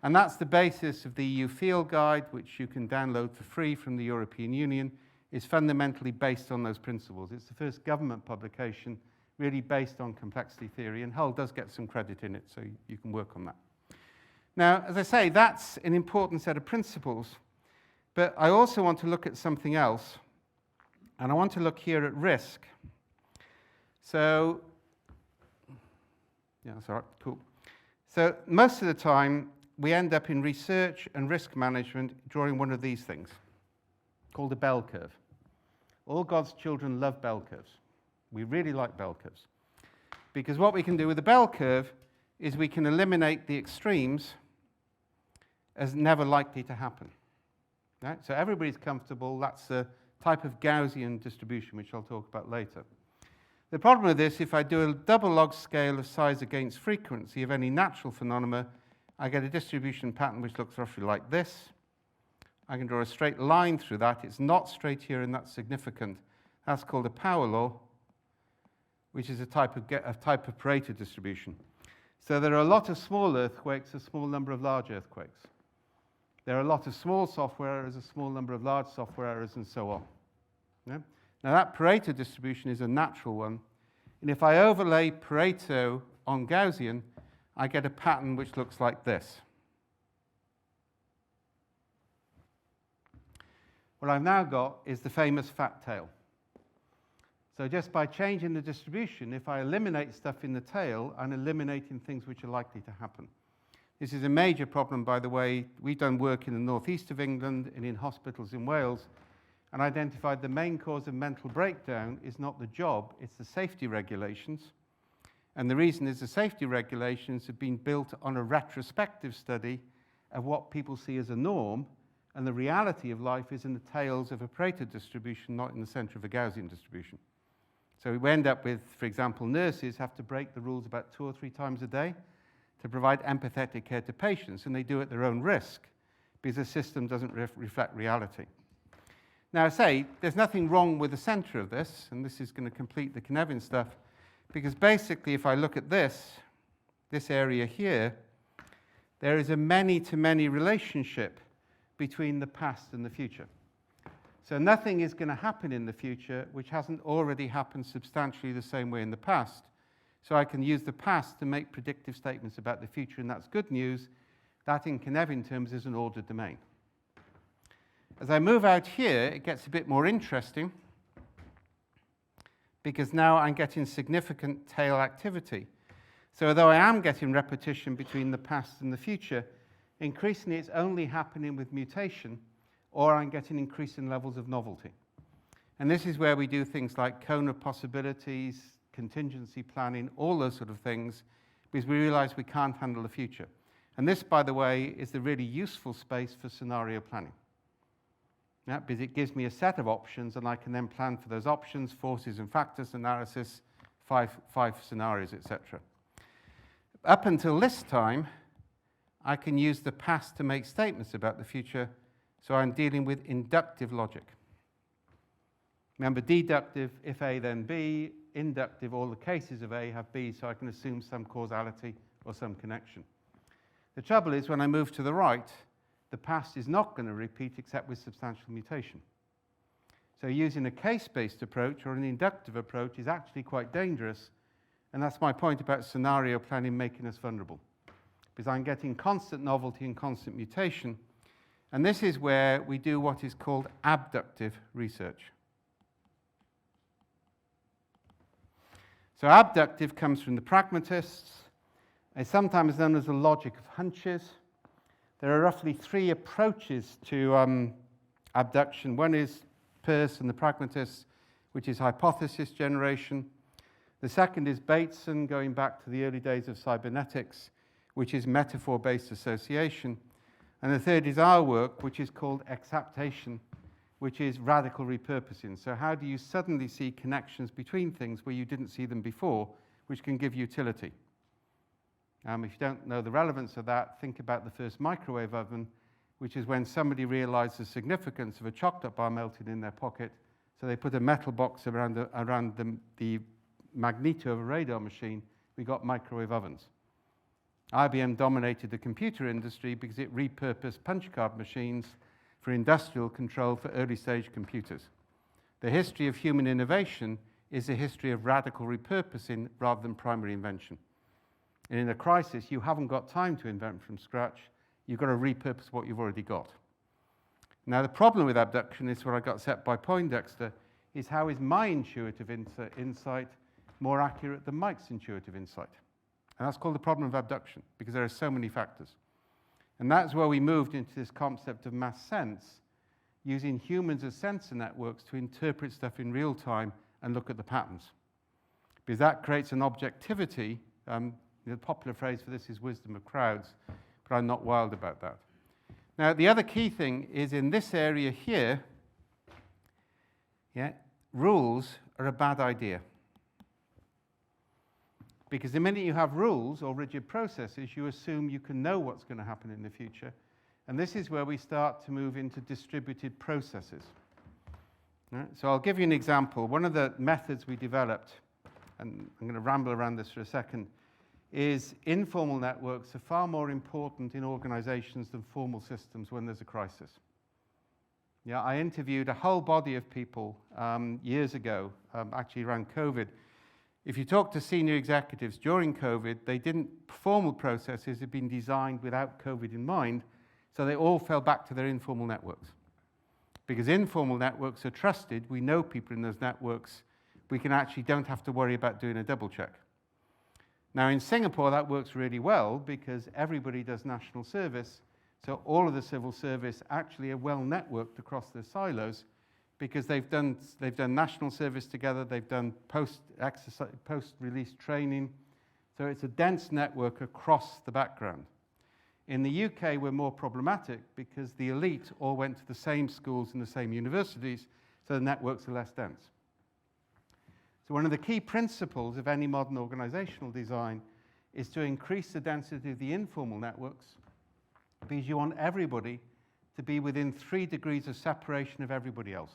And that's the basis of the EU Field Guide, which you can download for free from the European Union, is fundamentally based on those principles. It's the first government publication really based on complexity theory, and Hull does get some credit in it, so you can work on that. Now, as I say, that's an important set of principles, but I also want to look at something else. And I want to look here at risk. So, yeah, that's all right, cool. So most of the time, we end up in research and risk management drawing one of these things, called a bell curve. All God's children love bell curves. We really like bell curves. Because what we can do with a bell curve is we can eliminate the extremes as never likely to happen. Right? So everybody's comfortable. That's a type of Gaussian distribution, which I'll talk about later. The problem with this, if I do a double log scale of size against frequency of any natural phenomena, I get a distribution pattern which looks roughly like this. I can draw a straight line through that. It's not straight here, and that's significant. That's called a power law, which is a type of Pareto distribution. So there are a lot of small earthquakes, a small number of large earthquakes. There are a lot of small software errors, a small number of large software errors, and so on. Yeah? Now that Pareto distribution is a natural one. And if I overlay Pareto on Gaussian, I get a pattern which looks like this. What I've now got is the famous fat tail. So just by changing the distribution, if I eliminate stuff in the tail, I'm eliminating things which are likely to happen. This is a major problem, by the way. We've done work in the northeast of England and in hospitals in Wales, and identified the main cause of mental breakdown is not the job, it's the safety regulations. And the reason is the safety regulations have been built on a retrospective study of what people see as a norm, and the reality of life is in the tails of a Pareto distribution, not in the center of a Gaussian distribution. So we end up with, for example, nurses have to break the rules about 2 or 3 times a day to provide empathetic care to patients, and they do it at their own risk because the system doesn't reflect reality. Now, I say there's nothing wrong with the center of this, and this is going to complete the Cynefin stuff, because basically if I look at this area here, there is a many-to-many relationship between the past and the future. So nothing is going to happen in the future which hasn't already happened substantially the same way in the past. So I can use the past to make predictive statements about the future, and that's good news. That in Cynefin terms is an ordered domain. As I move out here, it gets a bit more interesting, because now I'm getting significant tail activity. So although I am getting repetition between the past and the future, increasingly it's only happening with mutation, or I'm getting increasing levels of novelty. And this is where we do things like cone of possibilities, contingency planning, all those sort of things, because we realize we can't handle the future. And this, by the way, is the really useful space for scenario planning. Yeah, because it gives me a set of options, and I can then plan for those options, forces and factors analysis, five scenarios, etc. Up until this time, I can use the past to make statements about the future, so I'm dealing with inductive logic. Remember, deductive, if A then B, inductive, all the cases of A have B, so I can assume some causality or some connection. The trouble is, when I move to the right, the past is not going to repeat except with substantial mutation. So using a case-based approach or an inductive approach is actually quite dangerous, and that's my point about scenario planning making us vulnerable, because I'm getting constant novelty and constant mutation, and this is where we do what is called abductive research. So abductive comes from the pragmatists. It's sometimes known as the logic of hunches. There are roughly 3 approaches to abduction. One is Peirce and the pragmatists, which is hypothesis generation. The second is Bateson, going back to the early days of cybernetics, which is metaphor-based association. And the third is our work, which is called exaptation, which is radical repurposing. So how do you suddenly see connections between things where you didn't see them before, which can give utility? If you don't know the relevance of that, think about the first microwave oven, which is when somebody realized the significance of a chocolate bar melted in their pocket, so they put a metal box around the magneto of a radar machine. We got microwave ovens. IBM dominated the computer industry because it repurposed punch card machines for industrial control for early-stage computers. The history of human innovation is a history of radical repurposing rather than primary invention. And in a crisis, you haven't got time to invent from scratch. You've got to repurpose what you've already got. Now, the problem with abduction is what I got set by Poindexter, is how is my intuitive insight more accurate than Mike's intuitive insight? And that's called the problem of abduction, because there are so many factors. And that's where we moved into this concept of mass sense, using humans as sensor networks to interpret stuff in real time and look at the patterns. Because that creates an objectivity. The popular phrase for this is wisdom of crowds, but I'm not wild about that. Now, the other key thing is in this area here, rules are a bad idea. Because the minute you have rules or rigid processes, you assume you can know what's going to happen in the future. And this is where we start to move into distributed processes. Right? So I'll give you an example. One of the methods we developed, and I'm going to ramble around this for a second, is informal networks are far more important in organizations than formal systems when there's a crisis. Yeah, I interviewed a whole body of people years ago, actually around COVID. If you talk to senior executives during COVID, formal processes had been designed without COVID in mind, so they all fell back to their informal networks. Because informal networks are trusted, we know people in those networks, we don't have to worry about doing a double check. Now in Singapore that works really well because everybody does national service, so all of the civil service actually are well networked across their silos because they've done national service together, they've done post-release training, so it's a dense network across the background. In the UK we're more problematic because the elite all went to the same schools and the same universities, so the networks are less dense. So one of the key principles of any modern organizational design is to increase the density of the informal networks because you want everybody to be within 3 degrees of separation of everybody else.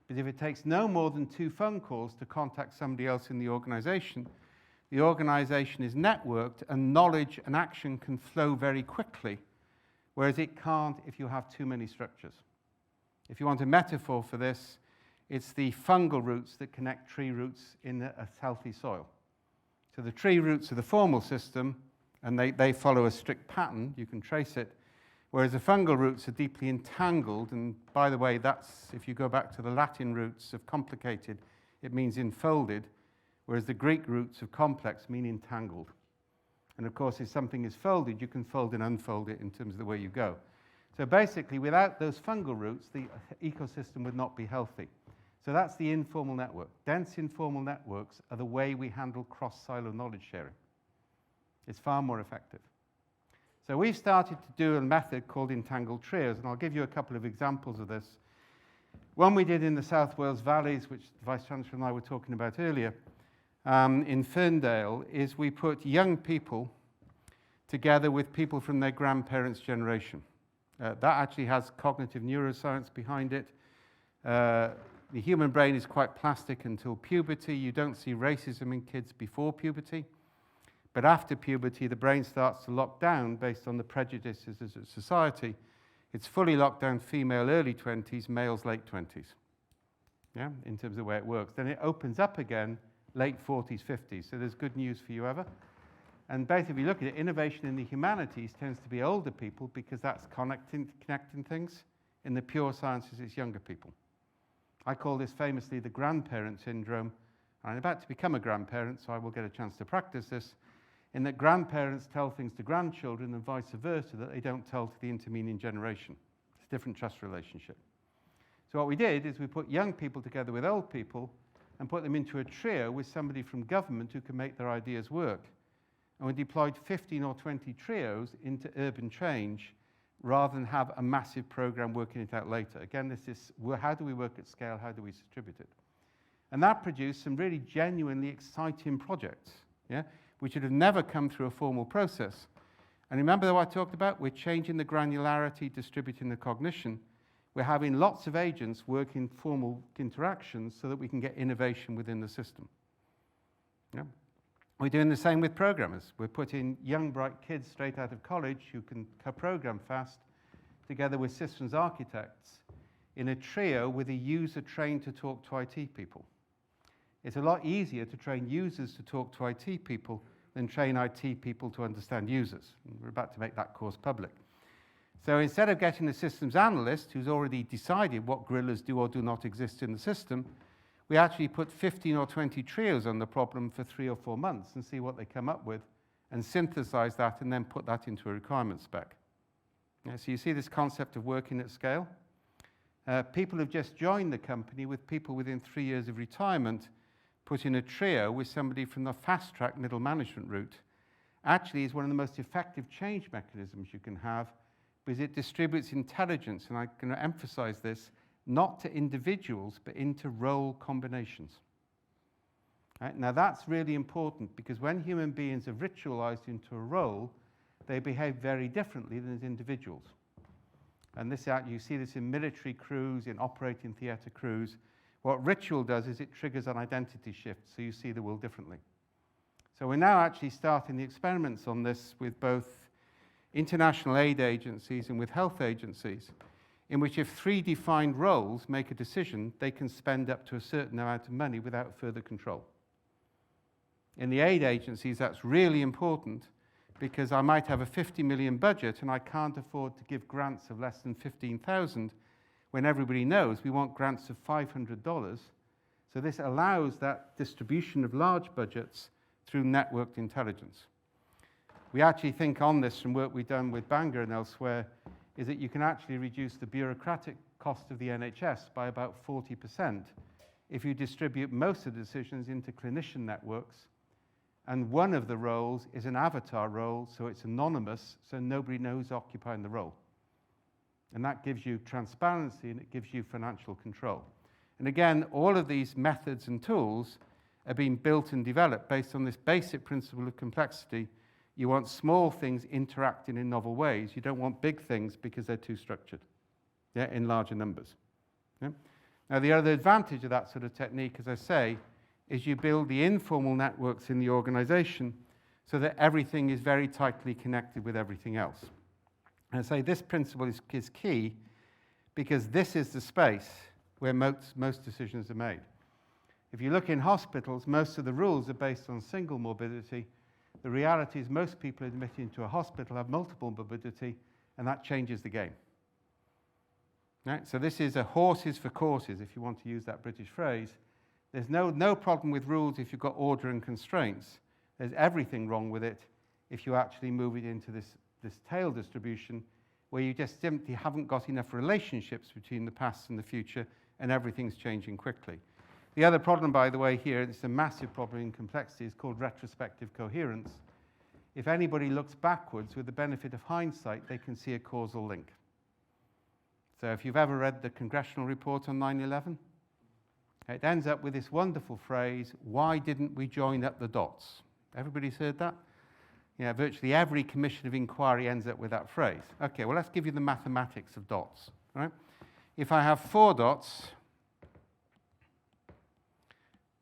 Because if it takes no more than 2 phone calls to contact somebody else in the organization is networked and knowledge and action can flow very quickly, whereas it can't if you have too many structures. If you want a metaphor for this, it's the fungal roots that connect tree roots in a healthy soil. So the tree roots are the formal system, and they follow a strict pattern. You can trace it. Whereas the fungal roots are deeply entangled. And by the way, that's, if you go back to the Latin roots of complicated, it means enfolded. Whereas the Greek roots of complex mean entangled. And of course, if something is folded, you can fold and unfold it in terms of the way you go. So basically, without those fungal roots, the ecosystem would not be healthy. So that's the informal network. Dense informal networks are the way we handle cross-silo knowledge sharing. It's far more effective. So we've started to do a method called entangled trios, and I'll give you a couple of examples of this. One we did in the South Wales Valleys, which the Vice Chancellor and I were talking about earlier, in Ferndale, is we put young people together with people from their grandparents' generation. That actually has cognitive neuroscience behind it. The human brain is quite plastic until puberty. You don't see racism in kids before puberty. But after puberty, the brain starts to lock down based on the prejudices of society. It's fully locked down female early 20s, males late 20s, yeah, in terms of the way it works. Then it opens up again late 40s, 50s. So there's good news for you ever. And basically, if you look at it, innovation in the humanities tends to be older people because that's connecting things. In the pure sciences, it's younger people. I call this famously the grandparent syndrome. I'm about to become a grandparent, so I will get a chance to practice this, in that grandparents tell things to grandchildren and vice versa that they don't tell to the intervening generation. It's a different trust relationship. So what we did is we put young people together with old people and put them into a trio with somebody from government who can make their ideas work. And we deployed 15 or 20 trios into urban change rather than have a massive program working it out later. Again, this is how do we work at scale, how do we distribute it? And that produced some really genuinely exciting projects, yeah, which would have never come through a formal process. And remember what I talked about? We're changing the granularity, distributing the cognition. We're having lots of agents working formal interactions so that we can get innovation within the system. Yeah. We're doing the same with programmers. We're putting young, bright kids straight out of college who can program fast together with systems architects in a trio with a user trained to talk to IT people. It's a lot easier to train users to talk to IT people than train IT people to understand users. And we're about to make that course public. So instead of getting a systems analyst who's already decided what gorillas do or do not exist in the system, we actually put 15 or 20 trios on the problem for 3 or 4 months and see what they come up with and synthesize that and then put that into a requirement spec. Yeah, so you see this concept of working at scale? People who've just joined the company with people within 3 years of retirement put in a trio with somebody from the fast-track middle management route actually is one of the most effective change mechanisms you can have because it distributes intelligence, and I'm going to emphasize this, not to individuals, but into role combinations. Right? Now that's really important because when human beings are ritualized into a role, they behave very differently than as individuals. And this, you see this in military crews, in operating theatre crews. What ritual does is it triggers an identity shift, so you see the world differently. So we're now actually starting the experiments on this with both international aid agencies and with health agencies, in which if 3 defined roles make a decision, they can spend up to a certain amount of money without further control. In the aid agencies, that's really important because I might have a 50 million budget and I can't afford to give grants of less than 15,000 when everybody knows we want grants of $500. So this allows that distribution of large budgets through networked intelligence. We actually think on this from work we've done with Bangor and elsewhere is that you can actually reduce the bureaucratic cost of the NHS by about 40% if you distribute most of the decisions into clinician networks. And one of the roles is an avatar role, so it's anonymous, so nobody knows occupying the role. And that gives you transparency and it gives you financial control. And again, all of these methods and tools are being built and developed based on this basic principle of complexity. You want small things interacting in novel ways. You don't want big things because they're too structured, in larger numbers. Yeah? Now, the other advantage of that sort of technique, as I say, is you build the informal networks in the organization so that everything is very tightly connected with everything else. And I say this principle is key because this is the space where most decisions are made. If you look in hospitals, most of the rules are based on single morbidity. The reality is most people admitted into a hospital have multiple morbidity, and that changes the game. Right? So this is a horses for courses, if you want to use that British phrase. There's no problem with rules if you've got order and constraints. There's everything wrong with it if you actually move it into this tail distribution where you just simply haven't got enough relationships between the past and the future and everything's changing quickly. The other problem, by the way, here, it's a massive problem in complexity, is called retrospective coherence. If anybody looks backwards with the benefit of hindsight, they can see a causal link. So if you've ever read the congressional report on 9/11, it ends up with this wonderful phrase, why didn't we join up the dots? Everybody's heard that? Yeah, virtually every commission of inquiry ends up with that phrase. Okay, well, let's give you the mathematics of dots. Right? If I have 4 dots,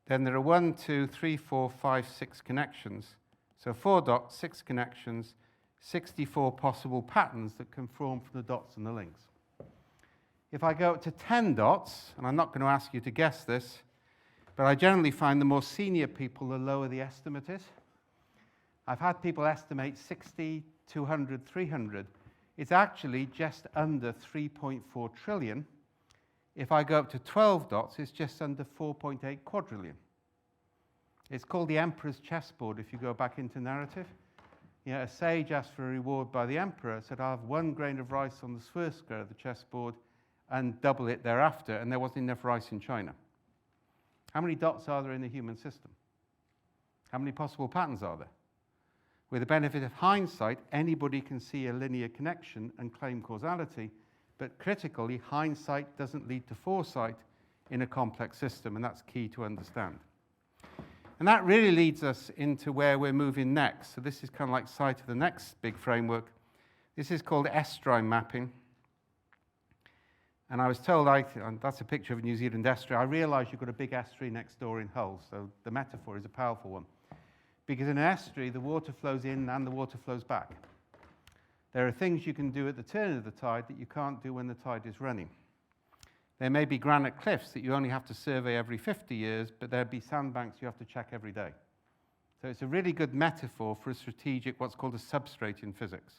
then there are 1, 2, 3, 4, 5, 6 connections. So 4 dots, 6 connections, 64 possible patterns that can form from the dots and the links. If I go up to 10 dots, and I'm not going to ask you to guess this, but I generally find the more senior people, the lower the estimate is. I've had people estimate 60, 200, 300. It's actually just under 3.4 trillion. If I go up to 12 dots, it's just under 4.8 quadrillion. It's called the emperor's chessboard if you go back into narrative. You know, a sage asked for a reward by the emperor, said, I'll have 1 grain of rice on the first square of the chessboard and double it thereafter, and there wasn't enough rice in China. How many dots are there in the human system? How many possible patterns are there? With the benefit of hindsight, anybody can see a linear connection and claim causality, but critically, hindsight doesn't lead to foresight in a complex system, and that's key to understand. And that really leads us into where we're moving next. So this is kind of like site of the next big framework. This is called estuarine mapping. And I was told, and that's a picture of a New Zealand estuary, I realize you've got a big estuary next door in Hull, so the metaphor is a powerful one. Because in an estuary, the water flows in and the water flows back. There are things you can do at the turn of the tide that you can't do when the tide is running. There may be granite cliffs that you only have to survey every 50 years, but there'll be sandbanks you have to check every day. So it's a really good metaphor for a strategic, what's called a substrate in physics,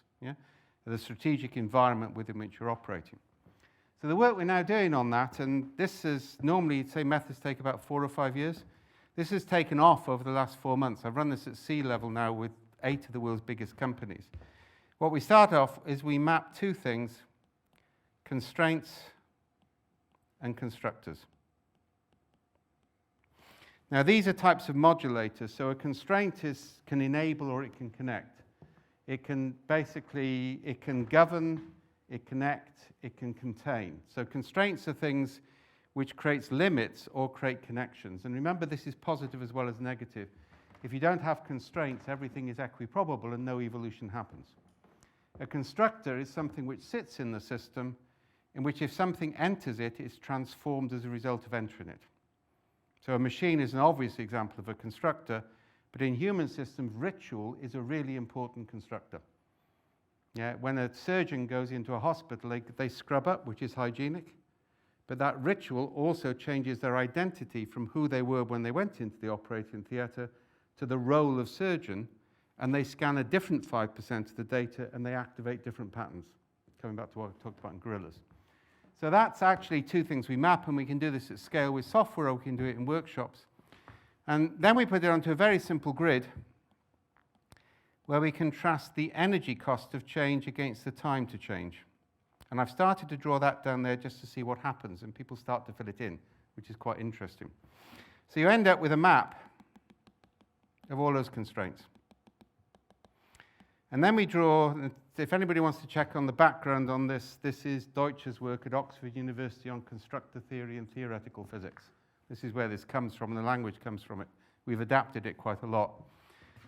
the strategic environment within which you're operating. So the work we're now doing on that, and this is normally, say, methods take about 4 or 5 years. This has taken off over the last 4 months. I've run this at sea level now with 8 of the world's biggest companies. What we start off is we map 2 things, constraints and constructors. Now, these are types of modulators. So a constraint can enable or it can connect. It can govern, it connect, it can contain. So constraints are things which creates limits or create connections. And remember, this is positive as well as negative. If you don't have constraints, everything is equiprobable and no evolution happens. A constructor is something which sits in the system, in which if something enters it, it's transformed as a result of entering it. So a machine is an obvious example of a constructor, but in human systems, ritual is a really important constructor. Yeah, when a surgeon goes into a hospital, they scrub up, which is hygienic, but that ritual also changes their identity from who they were when they went into the operating theatre to the role of surgeon, and they scan a different 5% of the data and they activate different patterns, coming back to what I talked about in gorillas. So that's actually two things we map, and we can do this at scale with software, or we can do it in workshops. And then we put it onto a very simple grid where we contrast the energy cost of change against the time to change. And I've started to draw that down there just to see what happens, and people start to fill it in, which is quite interesting. So you end up with a map of all those constraints. And then we draw, if anybody wants to check on the background on this, this is Deutsch's work at Oxford University on constructor theory and theoretical physics. This is where this comes from, and the language comes from it. We've adapted it quite a lot.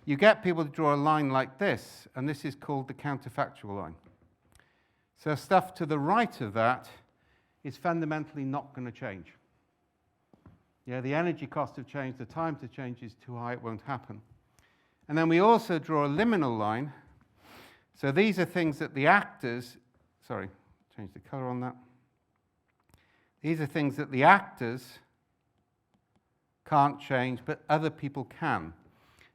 You get people to draw a line like this, and this is called the counterfactual line. So stuff to the right of that is fundamentally not going to change. Yeah, the energy cost of change, the time to change is too high, it won't happen. And then we also draw a liminal line. So these are things that the actors, sorry, change the color on that. These are things that the actors can't change, but other people can.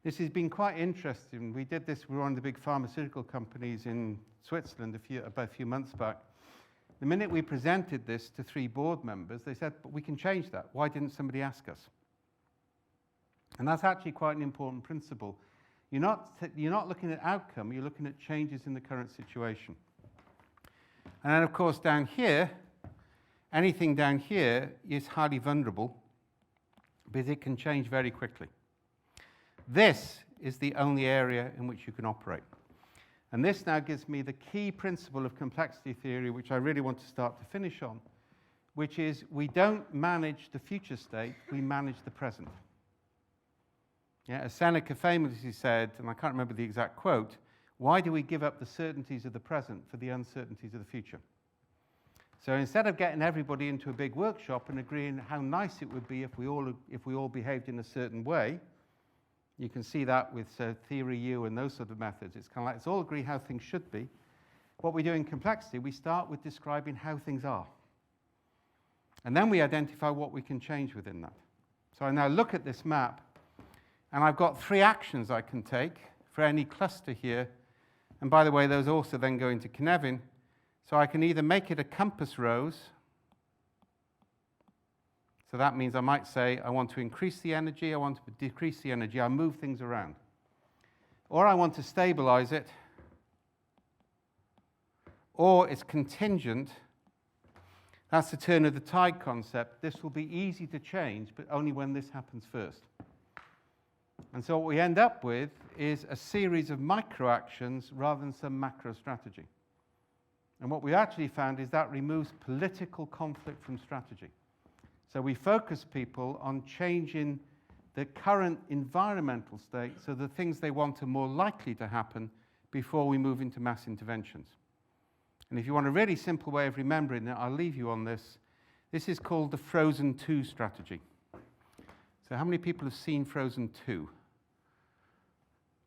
This has been quite interesting. We did this with one of the big pharmaceutical companies in Switzerland about a few months back. The minute we presented this to 3 board members, they said, but we can change that. Why didn't somebody ask us? And that's actually quite an important principle. You're not looking at outcome, you're looking at changes in the current situation. And then, of course, down here, anything down here is highly vulnerable because it can change very quickly. This is the only area in which you can operate. And this now gives me the key principle of complexity theory, which I really want to start to finish on, which is we don't manage the future state, we manage the present. Yeah, as Seneca famously said, and I can't remember the exact quote, why do we give up the certainties of the present for the uncertainties of the future? So instead of getting everybody into a big workshop and agreeing how nice it would be if we all behaved in a certain way, you can see that with Theory U and those sort of methods. It's kind of like, let's all agree how things should be. What we do in complexity, we start with describing how things are. And then we identify what we can change within that. So I now look at this map, and I've got 3 actions I can take for any cluster here. And by the way, those also then go into Cynefin. So I can either make it a compass rose. So that means I might say, I want to increase the energy, I want to decrease the energy, I move things around. Or I want to stabilize it. Or it's contingent. That's the turn of the tide concept. This will be easy to change, but only when this happens first. And so what we end up with is a series of micro actions rather than some macro strategy. And what we actually found is that removes political conflict from strategy. So we focus people on changing the current environmental state so the things they want are more likely to happen before we move into mass interventions. And if you want a really simple way of remembering it, I'll leave you on this. This is called the Frozen 2 strategy. So how many people have seen Frozen 2?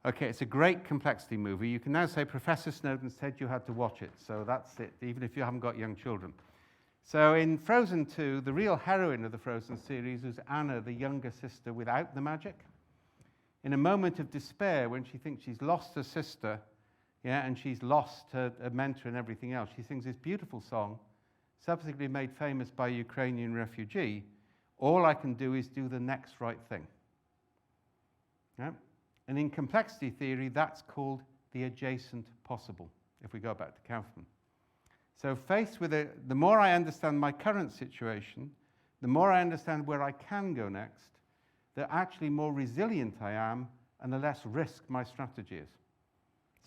Okay, it's a great complexity movie. You can now say Professor Snowden said you had to watch it, so that's it, even if you haven't got young children. So in Frozen 2, the real heroine of the Frozen series was Anna, the younger sister without the magic. In a moment of despair, when she thinks she's lost her sister, and she's lost her mentor and everything else, she sings this beautiful song, subsequently made famous by a Ukrainian refugee, all I can do is do the next right thing. Yeah? And in complexity theory, that's called the adjacent possible, if we go back to Kaufman. So faced with the more I understand my current situation, the more I understand where I can go next, the actually more resilient I am and the less risk my strategy is.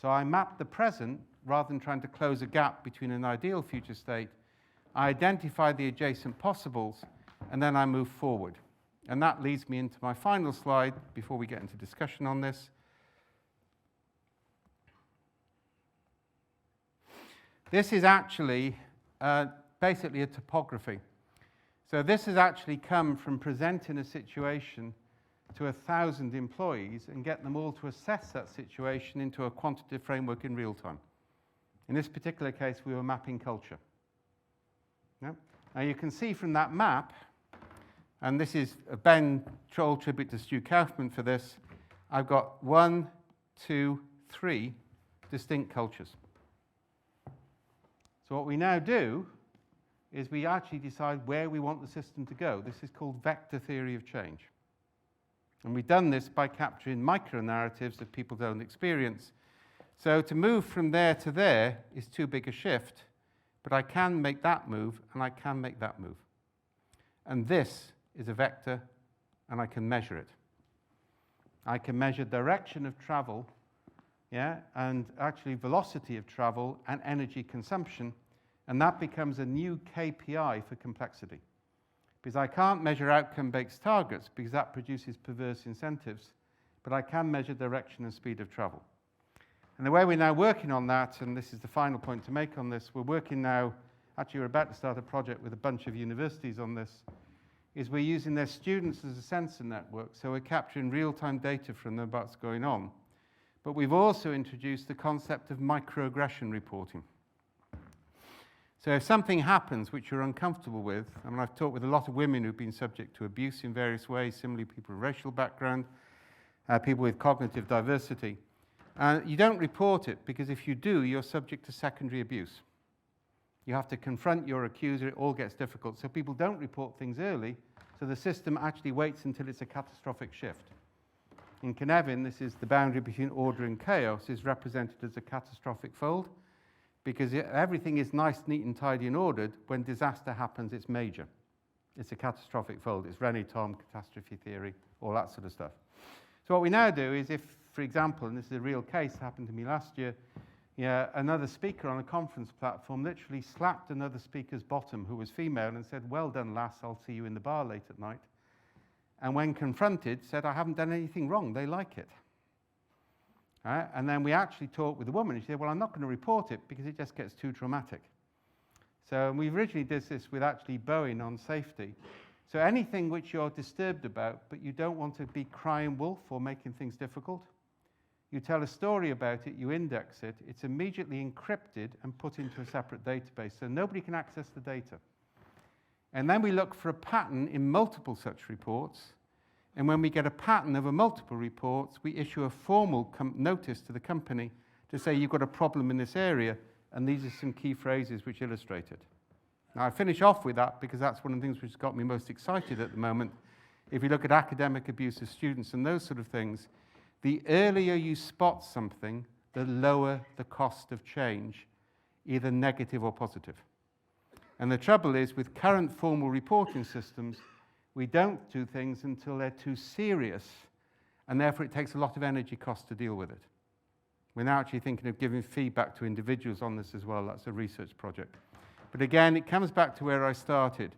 So I map the present rather than trying to close a gap between an ideal future state. I identify the adjacent possibles, and then I move forward. And that leads me into my final slide before we get into discussion on this. This is actually basically a topography. So this has actually come from presenting a situation to 1,000 employees and get them all to assess that situation into a quantitative framework in real time. In this particular case, we were mapping culture. Yeah? Now you can see from that map, and this is a Ben Troll tribute to Stu Kaufman for this, I've got 1, 2, 3 distinct cultures. So what we now do is we actually decide where we want the system to go. This is called vector theory of change. And we've done this by capturing micro-narratives that people don't experience. So to move from there to there is too big a shift, but I can make that move, and I can make that move. And this is a vector, and I can measure it. I can measure direction of travel, yeah, and actually velocity of travel and energy consumption, and that becomes a new KPI for complexity. Because I can't measure outcome-based targets because that produces perverse incentives, but I can measure direction and speed of travel. And the way we're now working on that, and this is the final point to make on this, we're working now, actually we're about to start a project with a bunch of universities on this, is we're using their students as a sensor network, so we're capturing real-time data from them about what's going on. But we've also introduced the concept of microaggression reporting. So if something happens which you're uncomfortable with, I mean, I've talked with a lot of women who've been subject to abuse in various ways, similarly people with racial background, people with cognitive diversity. You don't report it because if you do, you're subject to secondary abuse. You have to confront your accuser, it all gets difficult. So people don't report things early, so the system actually waits until it's a catastrophic shift. In Cynefin, this is the boundary between order and chaos, is represented as a catastrophic fold, because everything is nice, neat, and tidy and ordered. When disaster happens, it's major. It's a catastrophic fold. It's René Thom, catastrophe theory, all that sort of stuff. So what we now do is if, for example, and this is a real case, happened to me last year, yeah, another speaker on a conference platform literally slapped another speaker's bottom who was female and said, "Well done, lass, I'll see you in the bar late at night." And when confronted, said, "I haven't done anything wrong, they like it." Right? And then we actually talked with the woman, and she said, "Well, I'm not going to report it because it just gets too traumatic." So we originally did this with actually Boeing on safety. So anything which you're disturbed about, but you don't want to be crying wolf or making things difficult, you tell a story about it, you index it, it's immediately encrypted and put into a separate database, so nobody can access the data. And then we look for a pattern in multiple such reports, and when we get a pattern over multiple reports, we issue a formal notice to the company to say you've got a problem in this area, and these are some key phrases which illustrate it. Now I finish off with that because that's one of the things which has got me most excited at the moment. If you look at academic abuse of students and those sort of things, the earlier you spot something, the lower the cost of change, either negative or positive. And the trouble is, with current formal reporting systems, we don't do things until they're too serious, and therefore it takes a lot of energy cost to deal with it. We're now actually thinking of giving feedback to individuals on this as well. That's a research project. But again, it comes back to where I started.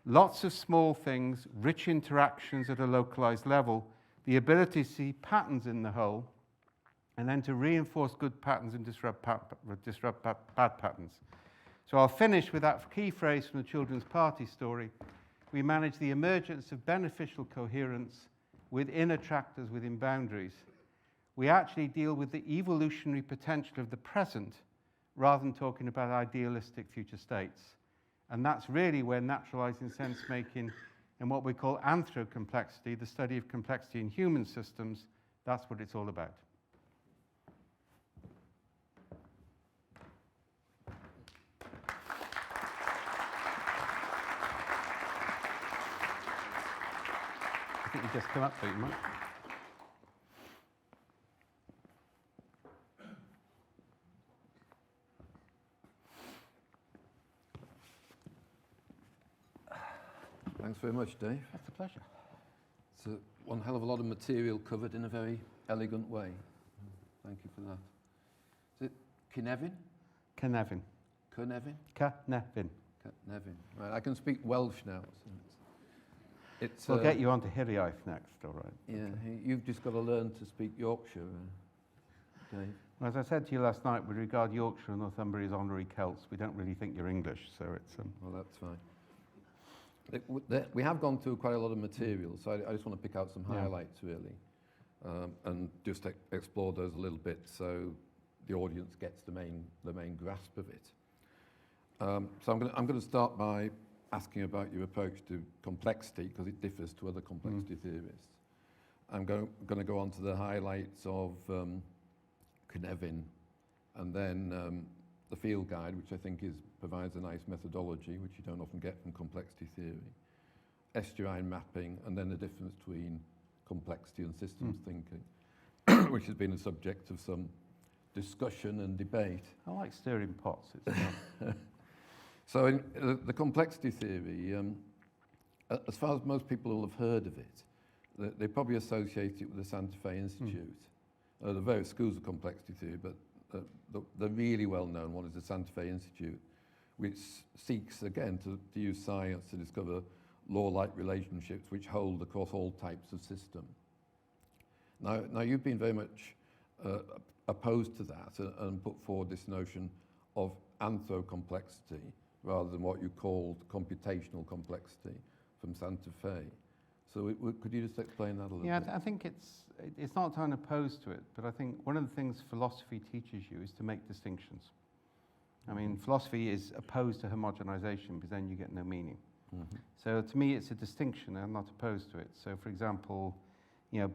Lots of small things, rich interactions at a localized level, the ability to see patterns in the whole, and then to reinforce good patterns and disrupt bad patterns. So I'll finish with that key phrase from the Children's Party story. We manage the emergence of beneficial coherence within attractors, within boundaries. We actually deal with the evolutionary potential of the present rather than talking about idealistic future states. And that's really where naturalizing sense-making and what we call anthro-complexity, the study of complexity in human systems, that's what it's all about. I think you just come up, don't you, Mike? Thanks very much, Dave. That's a pleasure. It's one hell of a lot of material covered in a very elegant way. Thank you for that. Is it Cynefin? Cynefin. Cynefin? Cynefin. Cynefin. Right, I can speak Welsh now. So it's We'll get you on to Hiraeth next, all right? Yeah, you've just got to learn to speak Yorkshire, Dave. Well, as I said to you last night, we regard Yorkshire and Northumbria as honorary Celts. We don't really think you're English, so it's... Well, that's fine. We have gone through quite a lot of material, so I just want to pick out some highlights, really, and just explore those a little bit so the audience gets the main grasp of it. So I'm going to start by asking about your approach to complexity, because it differs to other complexity theorists. I'm going to go on to the highlights of Cynefin, and then the field guide, which I think provides a nice methodology, which you don't often get from complexity theory, estuarine mapping, and then the difference between complexity and systems thinking, which has been a subject of some discussion and debate. I like stirring pots. It's not... So in the complexity theory, as far as most people will have heard of it, they probably associate it with the Santa Fe Institute. There are various schools of complexity theory, but the really well-known one is the Santa Fe Institute, which seeks, again, to use science to discover law-like relationships which hold across all types of system. Now you've been very much opposed to that and put forward this notion of anthro-complexity rather than what you called computational complexity from Santa Fe. So could you just explain that a little bit? Yeah, I think it's not that I'm opposed to it, but I think one of the things philosophy teaches you is to make distinctions. I mean, philosophy is opposed to homogenization because then you get no meaning. So to me, it's a distinction, and I'm not opposed to it. So for example,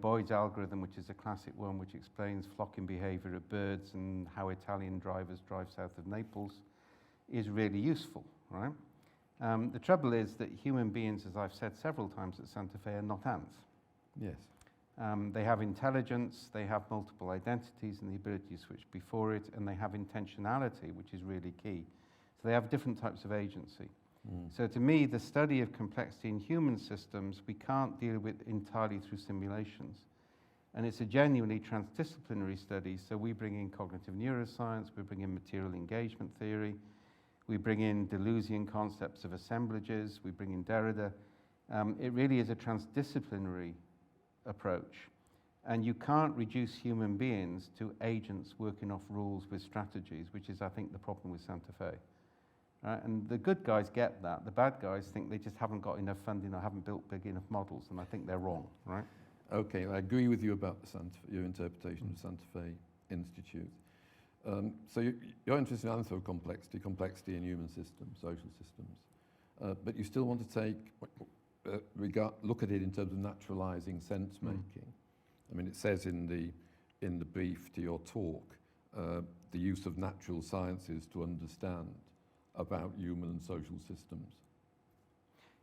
Boyd's algorithm, which is a classic one, which explains flocking behavior of birds and how Italian drivers drive south of Naples, is really useful, right? The trouble is that human beings, as I've said several times at Santa Fe, are not ants. Yes. They have intelligence, they have multiple identities and the ability to switch before it, and they have intentionality, which is really key. So they have different types of agency. So to me, the study of complexity in human systems, we can't deal with entirely through simulations. And it's a genuinely transdisciplinary study, so we bring in cognitive neuroscience, we bring in material engagement theory, we bring in Deleuzian concepts of assemblages, we bring in Derrida. It really is a transdisciplinary approach. And you can't reduce human beings to agents working off rules with strategies, which is, I think, the problem with Santa Fe. And the good guys get that. The bad guys think they just haven't got enough funding or haven't built big enough models, and I think they're wrong, right? Okay, I agree with you about your interpretation of Santa Fe Institute. So you're interested in anthro-complexity, complexity in human systems, social systems, but you still want to take look at it in terms of naturalizing sense making. I mean, it says in the brief to your talk, the use of natural sciences to understand about human and social systems.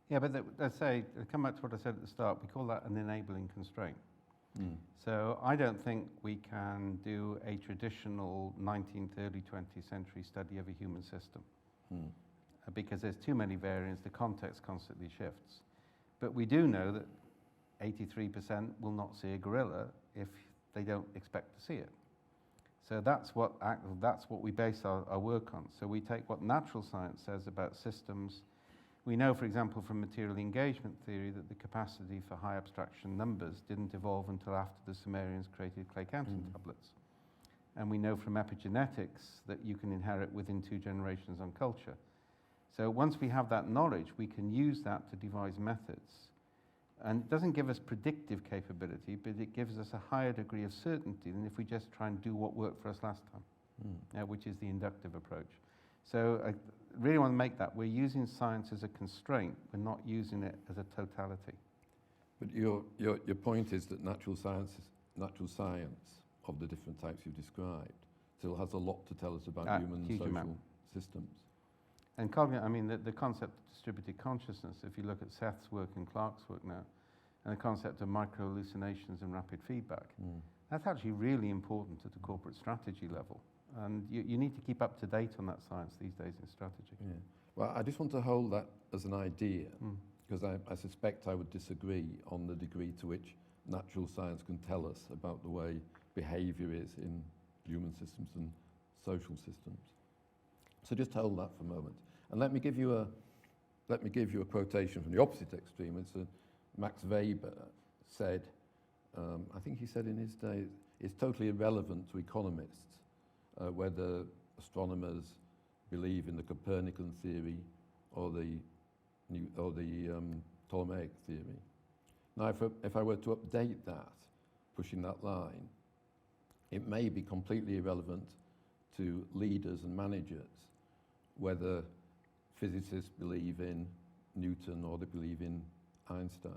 Yeah, but let's say, come back to what I said at the start, we call that an enabling constraint. So I don't think we can do a traditional 19th, early 20th century study of a human system because there's too many variants, the context constantly shifts. But we do know that 83% will not see a gorilla if they don't expect to see it. So that's what we base our work on. So we take what natural science says about systems. We know, for example, from material engagement theory that the capacity for high abstraction numbers didn't evolve until after the Sumerians created clay counting tablets. And we know from epigenetics that you can inherit within 2 generations on culture. So once we have that knowledge, we can use that to devise methods. And it doesn't give us predictive capability, but it gives us a higher degree of certainty than if we just try and do what worked for us last time, which is the inductive approach. So I really want to make that. We're using science as a constraint. We're not using it as a totality. But your point is that natural science of the different types you've described still has a lot to tell us about human and social systems. And the concept of distributed consciousness, if you look at Seth's work and Clark's work now, and the concept of micro-hallucinations and rapid feedback, that's actually really important at the corporate strategy level. And you need to keep up to date on that science these days in strategy. Yeah. Well, I just want to hold that as an idea, because I suspect I would disagree on the degree to which natural science can tell us about the way behaviour is in human systems and social systems. So just hold that for a moment. And let me give you a quotation from the opposite extreme. It's Max Weber said, I think he said in his day, it's totally irrelevant to economists whether astronomers believe in the Copernican theory or the Ptolemaic theory. Now, if I were to update that, pushing that line, it may be completely irrelevant to leaders and managers whether physicists believe in Newton or they believe in Einstein.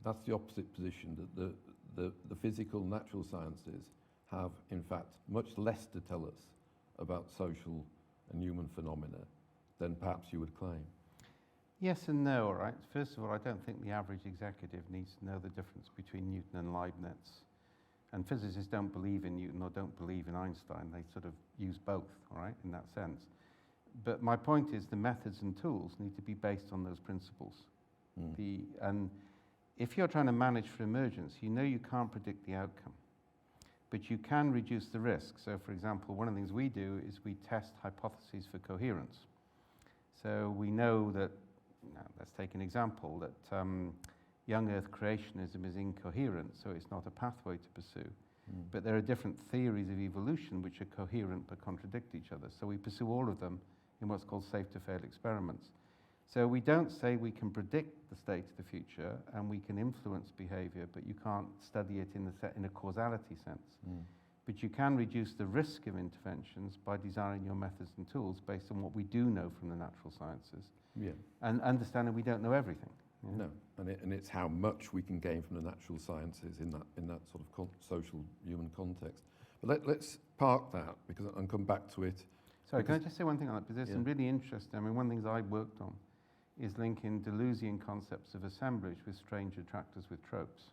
That's the opposite position, that the physical natural sciences have, in fact, much less to tell us about social and human phenomena than perhaps you would claim. Yes and no, all right. First of all, I don't think the average executive needs to know the difference between Newton and Leibniz. And physicists don't believe in Newton or don't believe in Einstein. They sort of use both, all right, in that sense. But my point is the methods and tools need to be based on those principles. And if you're trying to manage for emergence, you know you can't predict the outcome, but you can reduce the risk. So, for example, one of the things we do is we test hypotheses for coherence. So we know that, now let's take an example, that young Earth creationism is incoherent, so it's not a pathway to pursue. But there are different theories of evolution which are coherent but contradict each other. So we pursue all of them in what's called safe-to-fail experiments. So we don't say we can predict the state of the future and we can influence behavior, but you can't study it in a causality sense. But you can reduce the risk of interventions by designing your methods and tools based on what we do know from the natural sciences. And understanding we don't know everything. No, and it's how much we can gain from the natural sciences in that sort of social human context. But let's park that and come back to it. Sorry, can I just say one thing on that? Because there's some really interesting, I mean, one of the things I worked on is linking Deleuzian concepts of assemblage with strange attractors with tropes.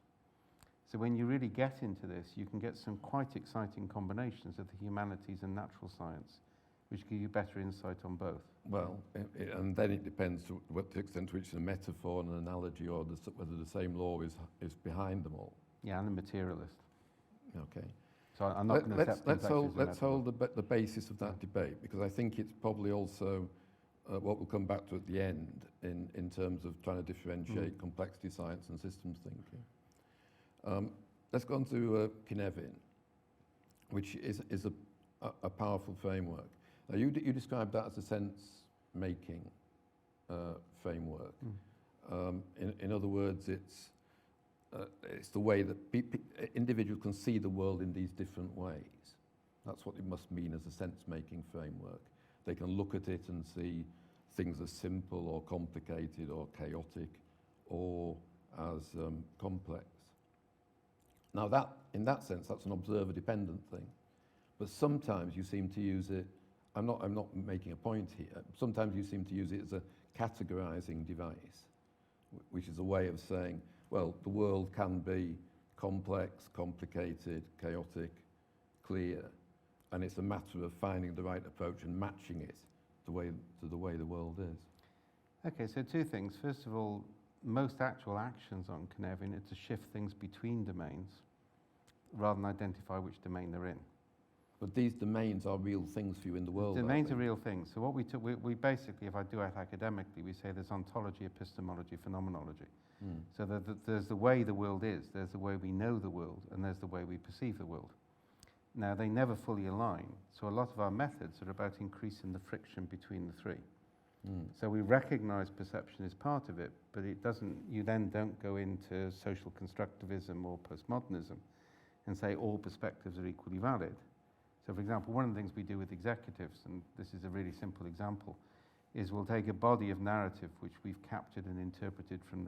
So when you really get into this, you can get some quite exciting combinations of the humanities and natural science, which give you better insight on both. Well, and then it depends to what the extent to which it's a metaphor and an analogy, or whether the same law is behind them all. Yeah, I'm a materialist. Okay. So I'm not going to accept let's hold the basis of that debate, because I think it's probably also what we'll come back to at the end in terms of trying to differentiate complexity science and systems thinking. Let's go on to Cynefin, which is a powerful framework. Now, you described that as a sense-making framework. In other words, it's the way that individuals can see the world in these different ways. That's what it must mean as a sense-making framework. They can look at it and see things as simple or complicated or chaotic or as complex. Now, in that sense, that's an observer-dependent thing. But sometimes you seem to use it, I'm not making a point here, sometimes you seem to use it as a categorizing device, which is a way of saying, well, the world can be complex, complicated, chaotic, clear, and it's a matter of finding the right approach and matching it to the way the world is. Okay, so two things. First of all, most actual actions on Cynefin are to shift things between domains rather than identify which domain they're in. But these domains are real things for you in the world. Domains are real things. So what we basically, if I do it academically, we say there's ontology, epistemology, phenomenology. So there's the way the world is, there's the way we know the world, and there's the way we perceive the world. Now, they never fully align, so a lot of our methods are about increasing the friction between the three. So we recognize perception as part of it, but it doesn't. You then don't go into social constructivism or postmodernism and say all perspectives are equally valid. So, for example, one of the things we do with executives, and this is a really simple example, is we'll take a body of narrative which we've captured and interpreted from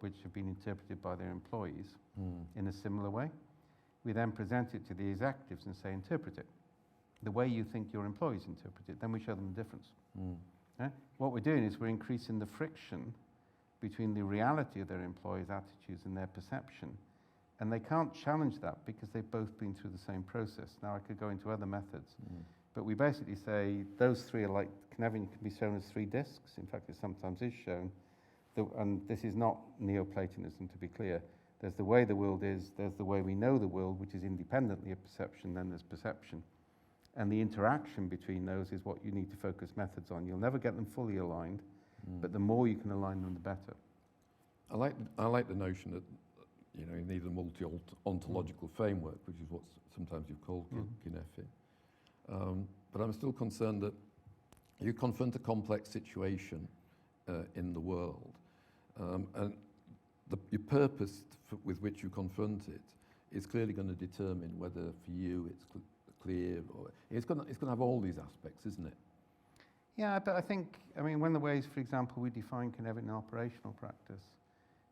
which have been interpreted by their employees in a similar way. We then present it to the executives and say, interpret it the way you think your employees interpret it. Then we show them the difference. What we're doing is we're increasing the friction between the reality of their employees' attitudes and their perception. And they can't challenge that because they've both been through the same process. Now, I could go into other methods, but we basically say those three are like, Cynefin can be shown as three discs. In fact, it sometimes is shown. and this is not Neoplatonism, to be clear. There's the way the world is, there's the way we know the world, which is independently of perception, then there's perception. And the interaction between those is what you need to focus methods on. You'll never get them fully aligned, but the more you can align them, the better. I like the notion that you need a multi-ontological framework, which is what sometimes you've called Kinefi. But I'm still concerned that you confront a complex situation in the world, and your purpose with which you confront it is clearly going to determine whether for you it's clear, or it's going to have all these aspects, isn't it? Yeah, but I think, one of the ways, for example, we define Cynefin in operational practice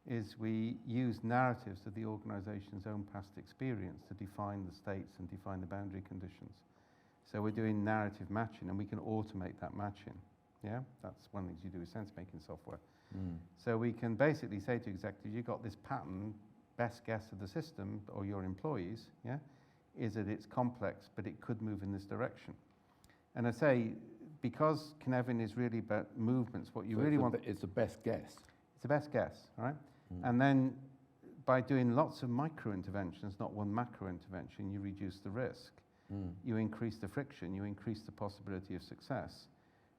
is we use narratives of the organisation's own past experience to define the states and define the boundary conditions. So we're doing narrative matching, and we can automate that matching. Yeah, that's one of the things you do with sense-making software. So we can basically say to executives, you've got this pattern, best guess of the system or your employees, yeah, is that it's complex, but it could move in this direction. And I say, because Cynefin is really about movements, what you So really want... It's the best guess. It's the best guess, all right? And then by doing lots of micro-interventions, not one macro-intervention, you reduce the risk. You increase the friction, you increase the possibility of success.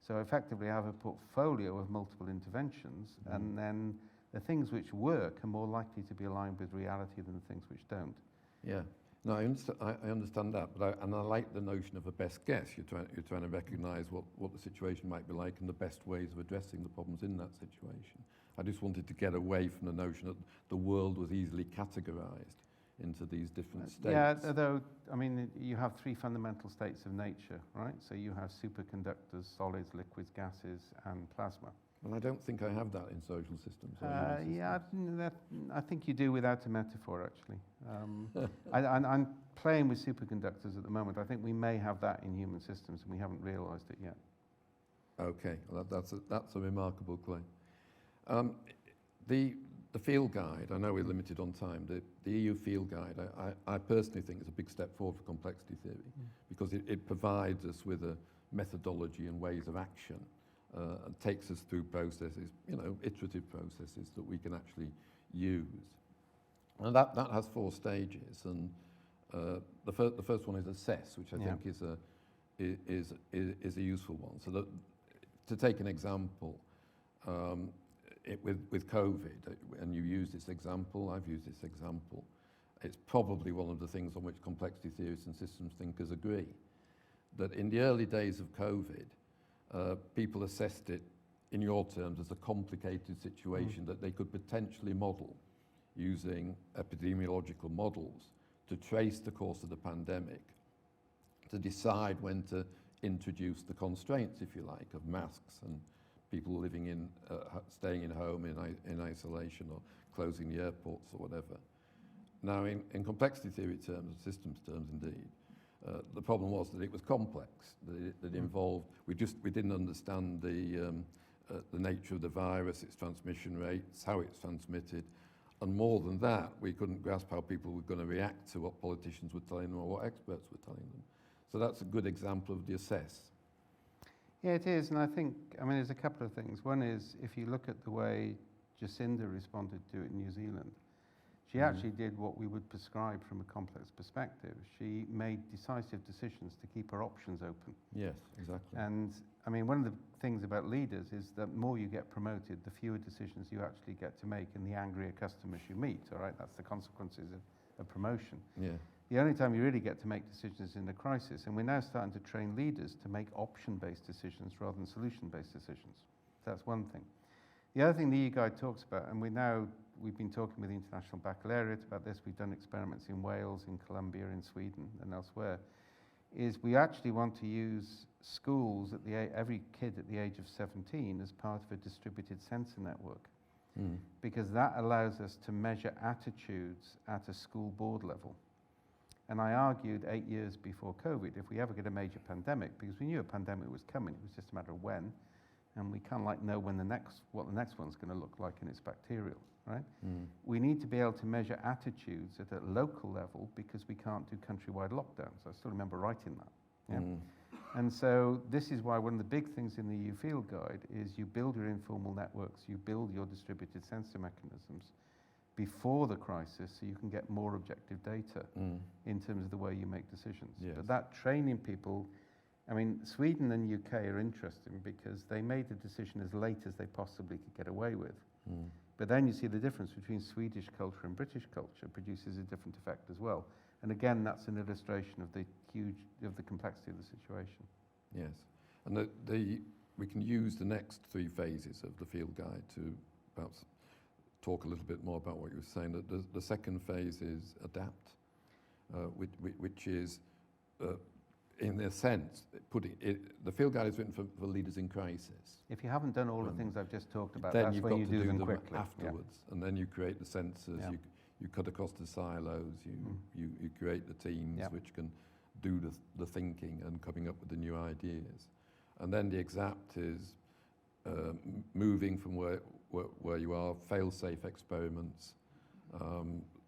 So effectively I have a portfolio of multiple interventions, and then the things which work are more likely to be aligned with reality than the things which don't. Yeah. No, I understand that, but I like the notion of a best guess. You're trying to recognise what the situation might be like and the best ways of addressing the problems in that situation. I just wanted to get away from the notion that the world was easily categorised into these different states. Yeah, although, you have three fundamental states of nature, right? So you have superconductors, solids, liquids, gases, and plasma. And I don't think I have that in social systems. Yeah, I think you do without a metaphor, actually. I'm playing with superconductors at the moment. I think we may have that in human systems, and we haven't realised it yet. Okay, well, that's a remarkable claim. The field guide, I know we're limited on time, the EU field guide, I personally think is a big step forward for complexity theory, because it provides us with a methodology and ways of action, and takes us through processes, iterative processes that we can actually use. And that has 4 stages, and the first one is assess, which I think is a useful one. So that, to take an example, with COVID, and you use this example, I've used this example, it's probably one of the things on which complexity theorists and systems thinkers agree, that in the early days of COVID, people assessed it, in your terms, as a complicated situation that they could potentially model using epidemiological models to trace the course of the pandemic, to decide when to introduce the constraints, if you like, of masks and people living in, staying in home in isolation, or closing the airports or whatever. Now, in complexity theory terms, systems terms indeed, the problem was that it was complex, that it involved, we didn't understand the nature of the virus, its transmission rates, how it's transmitted, and more than that, we couldn't grasp how people were going to react to what politicians were telling them or what experts were telling them. So that's a good example of the assess. Yeah, it is, and I think, there's a couple of things. One is, if you look at the way Jacinda responded to it in New Zealand, she actually did what we would prescribe from a complex perspective. She made decisive decisions to keep her options open. Yes, exactly. And, one of the things about leaders is that the more you get promoted, the fewer decisions you actually get to make and the angrier customers you meet, all right? That's the consequences of promotion. Yeah. The only time you really get to make decisions is in a crisis, and we're now starting to train leaders to make option-based decisions rather than solution-based decisions. So that's one thing. The other thing the EU Guide talks about, and we've been talking with the International Baccalaureate about this, we've done experiments in Wales, in Colombia, in Sweden, and elsewhere, is we actually want to use schools every kid at the age of 17 as part of a distributed sensor network, because that allows us to measure attitudes at a school board level. And I argued 8 years before COVID, if we ever get a major pandemic, because we knew a pandemic was coming, it was just a matter of when, and we can't know what the next one's going to look like, and it's bacterial, right? We need to be able to measure attitudes at a local level, because we can't do countrywide lockdowns. I still remember writing that. Yeah? And so this is why one of the big things in the EU Field Guide is you build your informal networks, you build your distributed sensor mechanisms before the crisis so you can get more objective data in terms of the way you make decisions. Yes. But that training people, I mean, Sweden and UK are interesting because they made the decision as late as they possibly could get away with. But then you see the difference between Swedish culture and British culture produces a different effect as well. And again, that's an illustration of the complexity of the situation. Yes, and we can use the next 3 phases of the field guide to perhaps talk a little bit more about what you were saying. That the second phase is adapt, which is, in a sense, the field guide is written for leaders in crisis. If you haven't done all the things I've just talked about, Then that's you've when got you to do them them quickly. afterwards, and then you create the sensors. Yeah. You cut across the silos. You create the teams which can do the thinking and coming up with the new ideas, and then the exact is moving from where you are, fail-safe experiments,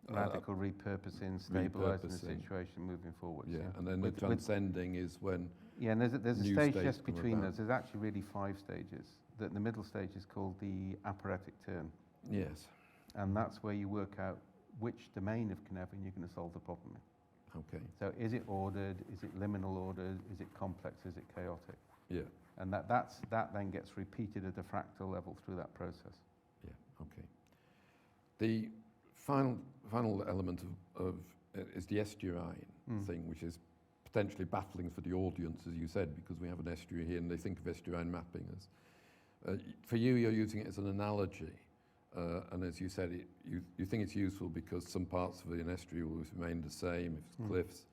Radical repurposing, stabilising the repurposing. situation, moving forward. yeah, and then the transcending is when And there's a new stage states just come between about. those. There's actually really 5 stages. The middle stage is called the apparatic turn. yes, And that's where you work out which domain of Cynefin you're going to solve the problem in. okay, So is it ordered? Is it liminal ordered? Is it complex? Is it chaotic? yeah, And that then gets repeated at a fractal level through that process. yeah, okay. The final element of is the estuarine thing, which is potentially baffling for the audience, as you said, because we have an estuary here and they think of estuarine mapping as, for you, you're using it as an analogy. And as you said, you think it's useful because some parts of an estuary will remain the same, if it's cliffs.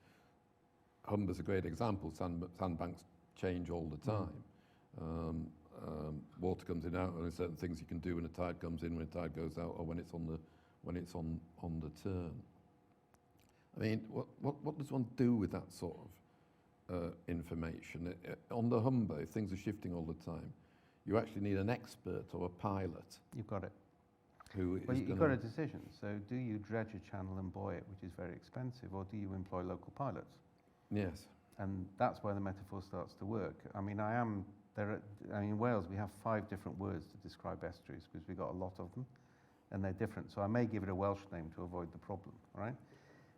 Humber's a great example, sandbanks change all the time. Water comes in and out, and there's certain things you can do when a tide comes in, when a tide goes out, or when it's on the turn. I mean, what does one do with that sort of information? On the Humber, if things are shifting all the time, you actually need an expert or a pilot You've got it. who is Well, going you've got a decision. So do you dredge a channel and buoy it, which is very expensive, or do you employ local pilots? Yes. And that's where the metaphor starts to work. I mean, in Wales, we have 5 different words to describe estuaries because we've got a lot of them, and they're different. So I may give it a Welsh name to avoid the problem, right?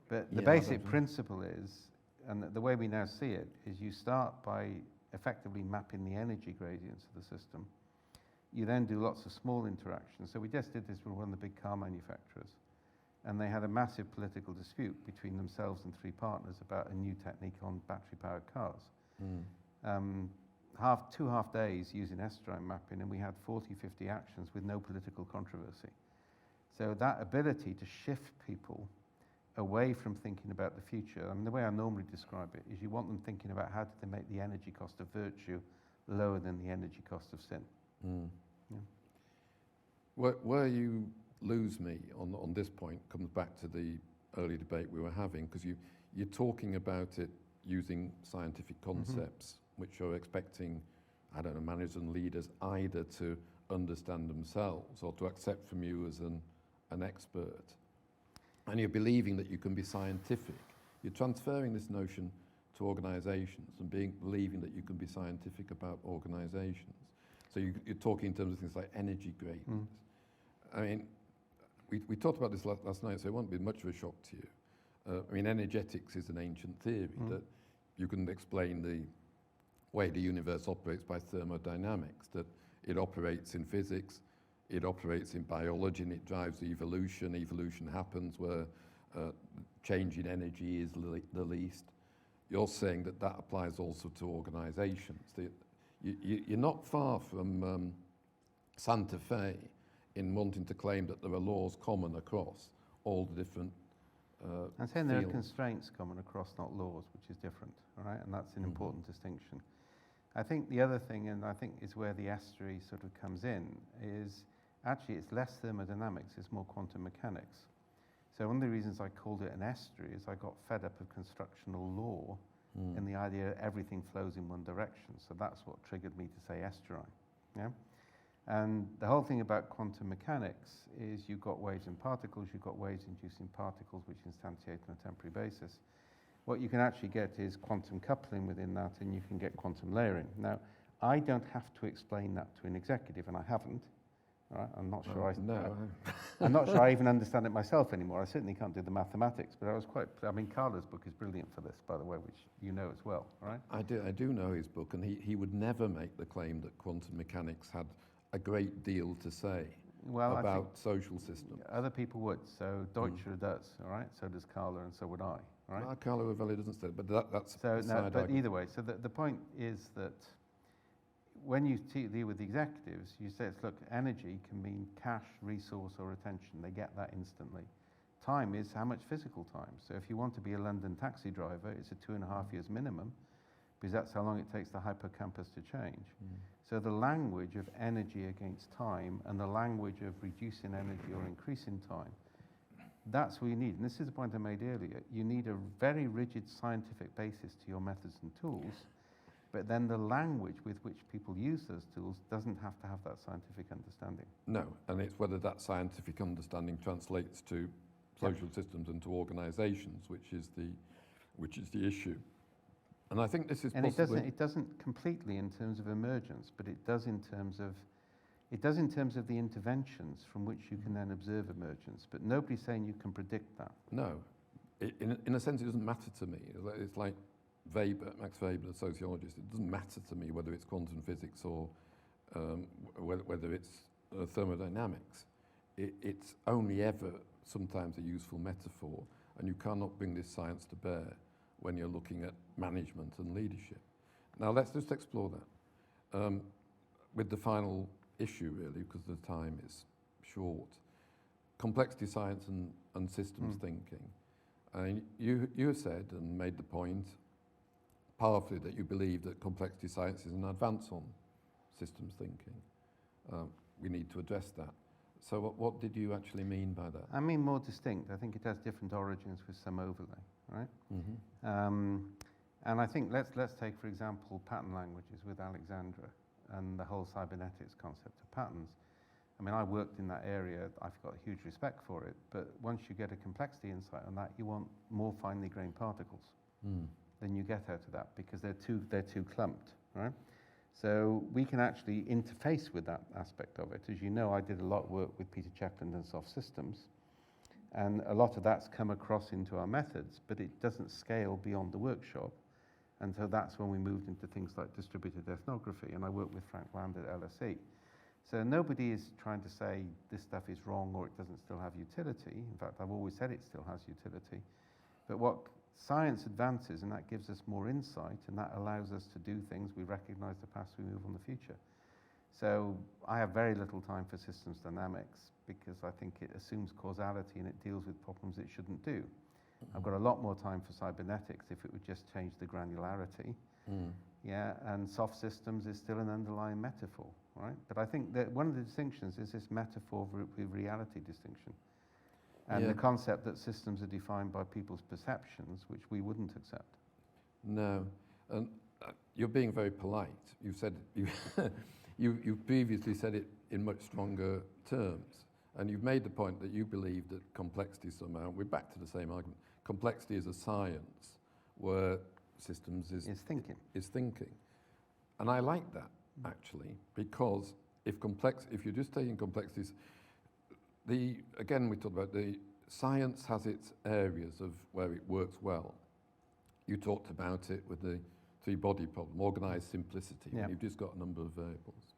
But the basic principle is, and the way we now see it, is you start by effectively mapping the energy gradients of the system. You then do lots of small interactions. So we just did this with one of the big car manufacturers, and they had a massive political dispute between themselves and 3 partners about a new technique on battery-powered cars. 2 half days using estuarine mapping, and we had 40, 50 actions with no political controversy. So that ability to shift people away from thinking about the future, I mean, the way I normally describe it is you want them thinking about how do they make the energy cost of virtue lower than the energy cost of sin. Yeah. Where you lose me on this point comes back to the early debate we were having, because you're talking about it using scientific concepts, which are expecting, I don't know, managers and leaders either to understand themselves or to accept from you as an expert. And you're believing that you can be scientific. You're transferring this notion to organisations and believing that you can be scientific about organisations. So you're talking in terms of things like energy gradients. I mean, we talked about this last night, so it won't be much of a shock to you. I mean, energetics is an ancient theory that you can explain the way the universe operates by thermodynamics, that it operates in physics, it operates in biology, and it drives evolution. Evolution happens where change in energy is the least. You're saying that applies also to organisations. You're not far from Santa Fe in wanting to claim that there are laws common across all the different I'm saying there are fields. constraints common across, not laws, which is different, all right? And that's an important distinction. I think the other thing, and I think is where the estuary sort of comes in, is actually it's less thermodynamics, it's more quantum mechanics. So one of the reasons I called it an estuary is I got fed up of constructional law and the idea everything flows in one direction. So that's what triggered me to say estuarine. Yeah? And the whole thing about quantum mechanics is you've got waves and particles, you've got waves inducing particles which instantiate on a temporary basis. What you can actually get is quantum coupling within that, and you can get quantum layering. Now, I don't have to explain that to an executive, and I haven't. All right? I'm not sure I'm not sure I even understand it myself anymore. I certainly can't do the mathematics, but Carla's book is brilliant for this, by the way, which you know as well, right? I do know his book, and he would never make the claim that quantum mechanics had a great deal to say about social systems. Other people would. So Deutscher does, all right? So does Carla, and so would I, all right? Well, Carla Rovelli doesn't say it, but that's so. a side But argument. either way, so the point is that when you deal with executives, you say, look, energy can mean cash, resource, or attention. They get that instantly. Time is how much physical time. So if you want to be a London taxi driver, it's a 2.5 years minimum, because that's how long it takes the hippocampus to change. So the language of energy against time and the language of reducing energy or increasing time, that's what you need. And this is the point I made earlier. You need a very rigid scientific basis to your methods and tools, but then the language with which people use those tools doesn't have to have that scientific understanding. No, and it's whether that scientific understanding translates to social systems and to organisations, which is the issue. And I think this is and possibly... it doesn't completely in terms of emergence, but it does in terms of the interventions from which you can then observe emergence. But nobody's saying you can predict that. No. In a sense, it doesn't matter to me. It's like Weber, Max Weber, a sociologist. It doesn't matter to me whether it's quantum physics or whether it's thermodynamics. It's only ever sometimes a useful metaphor, and you cannot bring this science to bear when you're looking at management and leadership. Now, let's just explore that with the final issue, really, because the time is short. Complexity science and systems thinking. You have said and made the point powerfully that you believe that complexity science is an advance on systems thinking. We need to address that. So what did you actually mean by that? I mean more distinct. I think it has different origins with some overlay, right? And I think let's take, for example, pattern languages with Alexandra and the whole cybernetics concept of patterns. I mean, I worked in that area. I've got a huge respect for it. But once you get a complexity insight on that, you want more finely grained particles than you get out of that, because they're too clumped, right? So we can actually interface with that aspect of it. As you know, I did a lot of work with Peter Checkland and soft systems, and a lot of that's come across into our methods, but it doesn't scale beyond the workshop. And so that's when we moved into things like distributed ethnography, and I worked with Frank Land at LSE. So nobody is trying to say this stuff is wrong or it doesn't still have utility. In fact, I've always said it still has utility. But what science advances, and that gives us more insight, and that allows us to do things. We recognize the past, we move on the future. So I have very little time for systems dynamics, because I think it assumes causality and it deals with problems it shouldn't do. I've got a lot more time for cybernetics if it would just change the granularity. Yeah, and soft systems is still an underlying metaphor, right? But I think that one of the distinctions is this metaphor with reality distinction. And the concept that systems are defined by people's perceptions, which we wouldn't accept. No, and you're being very polite. You've said you previously said it in much stronger terms, and you've made the point that you believe that complexity somehow. We're back to the same argument. Complexity is a science, where systems is thinking, and I like that actually, because if you're just taking complexities. Again, we talked about the science has its areas of where it works well. You talked about it with the three-body problem, organized simplicity. Yeah. You've just got a number of variables.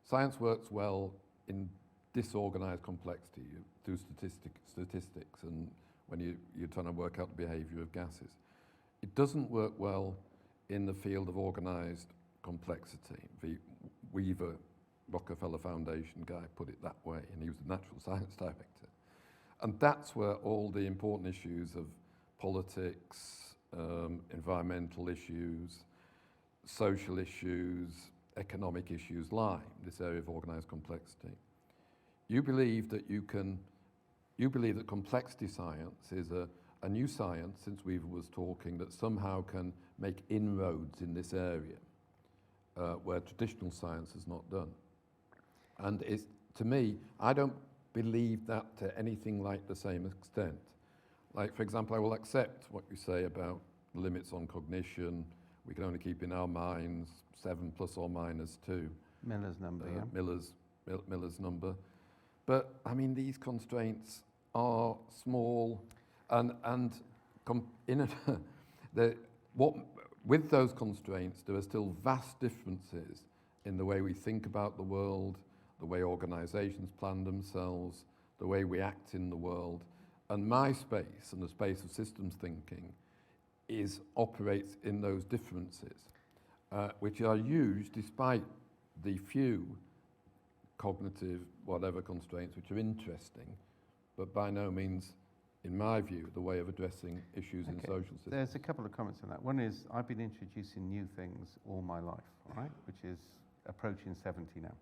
Science works well in disorganized complexity. You do statistics, and when you're trying to work out the behavior of gases. It doesn't work well in the field of organized complexity. The Weaver Rockefeller Foundation guy put it that way, and he was the natural science director. And that's where all the important issues of politics, environmental issues, social issues, economic issues lie, this area of organized complexity. You believe that complexity science is a new science, since Weaver was talking, that somehow can make inroads in this area where traditional science has not done. And to me, I don't believe that to anything like the same extent. Like, for example, I will accept what you say about limits on cognition. We can only keep in our minds 7 plus or minus 2. Miller's number, yeah. Miller's number. But I mean, these constraints are small, and with those constraints, there are still vast differences in the way we think about the world, the way organisations plan themselves, the way we act in the world. And my space and the space of systems thinking operates in those differences, which are huge despite the few cognitive whatever constraints which are interesting, but by no means, in my view, the way of addressing issues in social systems. There's a couple of comments on that. One is, I've been introducing new things all my life, all right, which is approaching 70 now.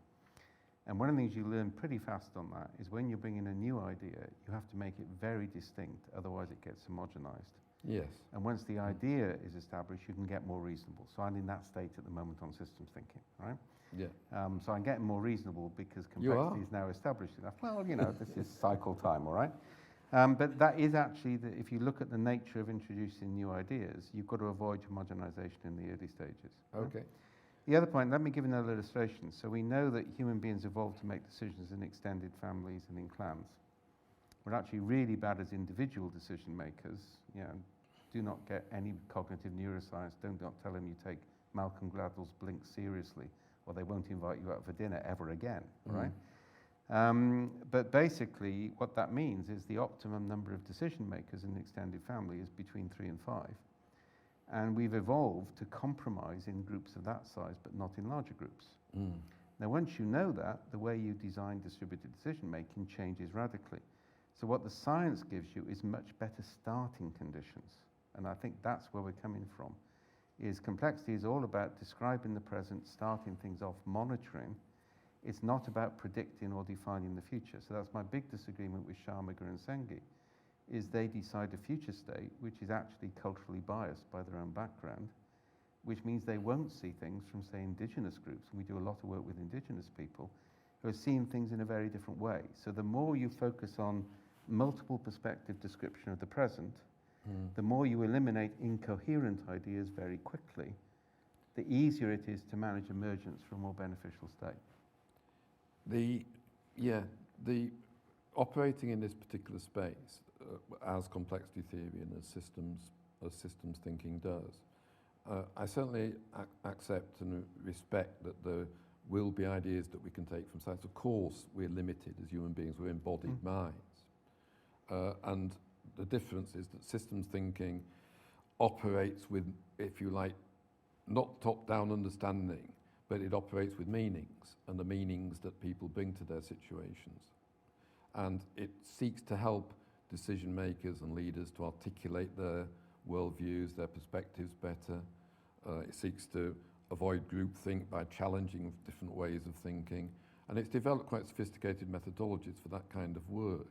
And one of the things you learn pretty fast on that is when you bring in a new idea, you have to make it very distinct, otherwise it gets homogenized. Yes. And once the idea is established, you can get more reasonable. So I'm in that state at the moment on systems thinking, right? Yeah. So I'm getting more reasonable because complexity is now established enough. Well, you know, this is cycle time, all right? But that is actually, if you look at the nature of introducing new ideas, you've got to avoid homogenization in the early stages. Okay. Right? The other point, let me give another illustration. So we know that human beings evolved to make decisions in extended families and in clans. We're actually really bad as individual decision makers. You know, do not get any cognitive neuroscience. Don't tell them you take Malcolm Gladwell's Blink seriously, or they won't invite you out for dinner ever again, right? But basically, what that means is the optimum number of decision makers in an extended family is between 3 and 5. And we've evolved to compromise in groups of that size, but not in larger groups. Now, once you know that, the way you design distributed decision making changes radically. So what the science gives you is much better starting conditions. And I think that's where we're coming from, is complexity is all about describing the present, starting things off, monitoring. It's not about predicting or defining the future. So that's my big disagreement with Sharmaga and Senge, is they decide a future state which is actually culturally biased by their own background, which means they won't see things from, say, indigenous groups. And we do a lot of work with indigenous people who are seeing things in a very different way. So the more you focus on multiple perspective description of the present, the more you eliminate incoherent ideas very quickly, the easier it is to manage emergence from a more beneficial state. The operating in this particular space, as complexity theory and as systems thinking does, I certainly accept and respect that there will be ideas that we can take from science. Of course, we're limited as human beings, we're embodied minds. And the difference is that systems thinking operates with, if you like, not top-down understanding, but it operates with meanings and the meanings that people bring to their situations. And it seeks to help decision makers and leaders to articulate their worldviews, their perspectives better. It seeks to avoid groupthink by challenging different ways of thinking. And it's developed quite sophisticated methodologies for that kind of work.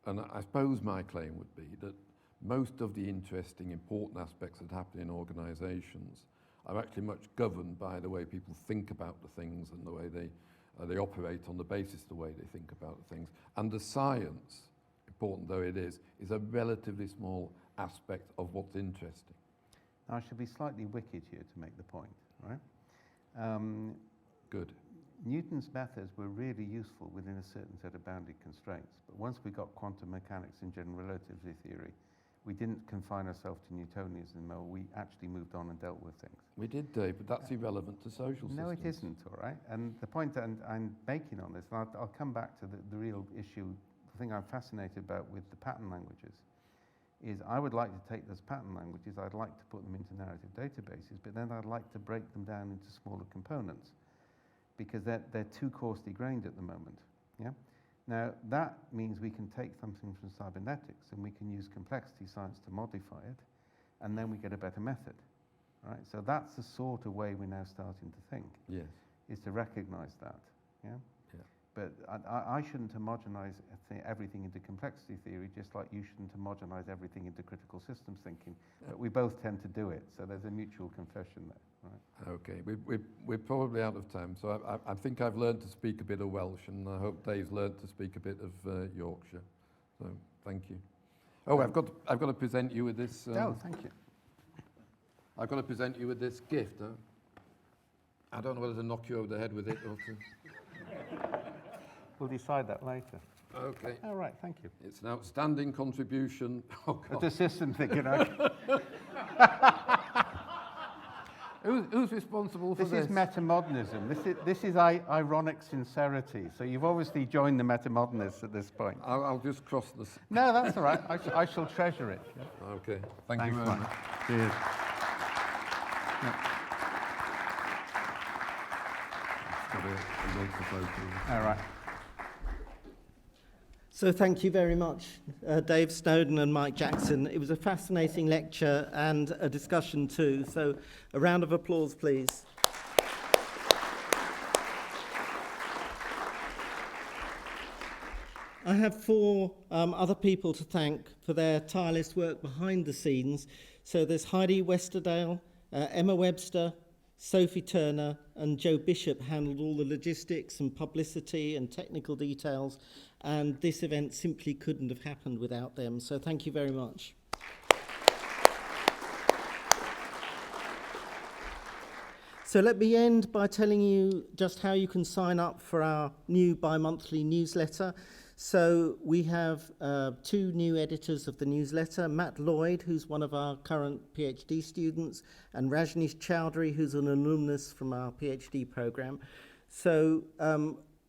And I suppose my claim would be that most of the interesting, important aspects that happen in organisations are actually much governed by the way people think about the things and the way they operate on the basis of the way they think about the things. And the science, important though it is a relatively small aspect of what's interesting. Now, I should be slightly wicked here to make the point, right? Good. Newton's methods were really useful within a certain set of boundary constraints. But once we got quantum mechanics and general relativity theory, we didn't confine ourselves to Newtonianism, we actually moved on and dealt with things. We did, Dave, but that's irrelevant to social systems. No, it isn't, all right? And the point that I'm making on this, and I'll come back to the real issue, the thing I'm fascinated about with the pattern languages, is I would like to take those pattern languages, I'd like to put them into narrative databases, but then I'd like to break them down into smaller components, because they're too coarsely grained at the moment, yeah? Now, that means we can take something from cybernetics and we can use complexity science to modify it, and then we get a better method, right? So that's the sort of way we're now starting to think, Yes. is to recognize that, yeah? Yeah. But I shouldn't homogenize everything into complexity theory, just like you shouldn't homogenize everything into critical systems thinking. But we both tend to do it, so there's a mutual confession there. Right? Okay, we're probably out of time, so I think I've learned to speak a bit of Welsh, and I hope Dave's learned to speak a bit of Yorkshire. So thank you. Oh, I've got to present you with this. Oh, thank you. I've got to present you with this gift. Huh? I don't know whether to knock you over the head with it or to... We'll decide that later. Okay. All right, thank you. It's an outstanding contribution. Oh, The God. system thinking, okay. Who's responsible for This this? is metamodernism. This is ironic sincerity. So you've obviously joined the metamodernists at this point. I'll just cross the... No, that's all right. I shall treasure it. Yeah. Okay. Thank Thanks, you very Mike. much. Cheers. Got to make the photo. All right. So thank you very much, Dave Snowden and Mike Jackson. It was a fascinating lecture and a discussion too. So a round of applause, please. I have four other people to thank for their tireless work behind the scenes. So there's Heidi Westerdale, Emma Webster, Sophie Turner and Joe Bishop handled all the logistics and publicity and technical details, and this event simply couldn't have happened without them. So thank you very much. So let me end by telling you just how you can sign up for our new bi-monthly newsletter. So we have two new editors of the newsletter, Matt Lloyd, who's one of our current PhD students, and Rajneesh Chowdhury, who's an alumnus from our PhD program. So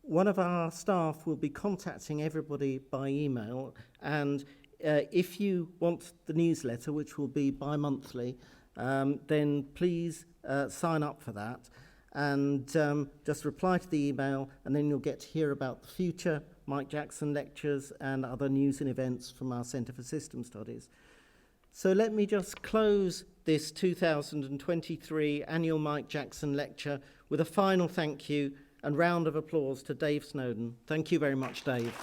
one of our staff will be contacting everybody by email, and if you want the newsletter, which will be bi-monthly, then please sign up for that, and just reply to the email, and then you'll get to hear about the future Mike Jackson lectures and other news and events from our Centre for System Studies. So let me just close this 2023 annual Mike Jackson lecture with a final thank you and round of applause to Dave Snowden. Thank you very much, Dave.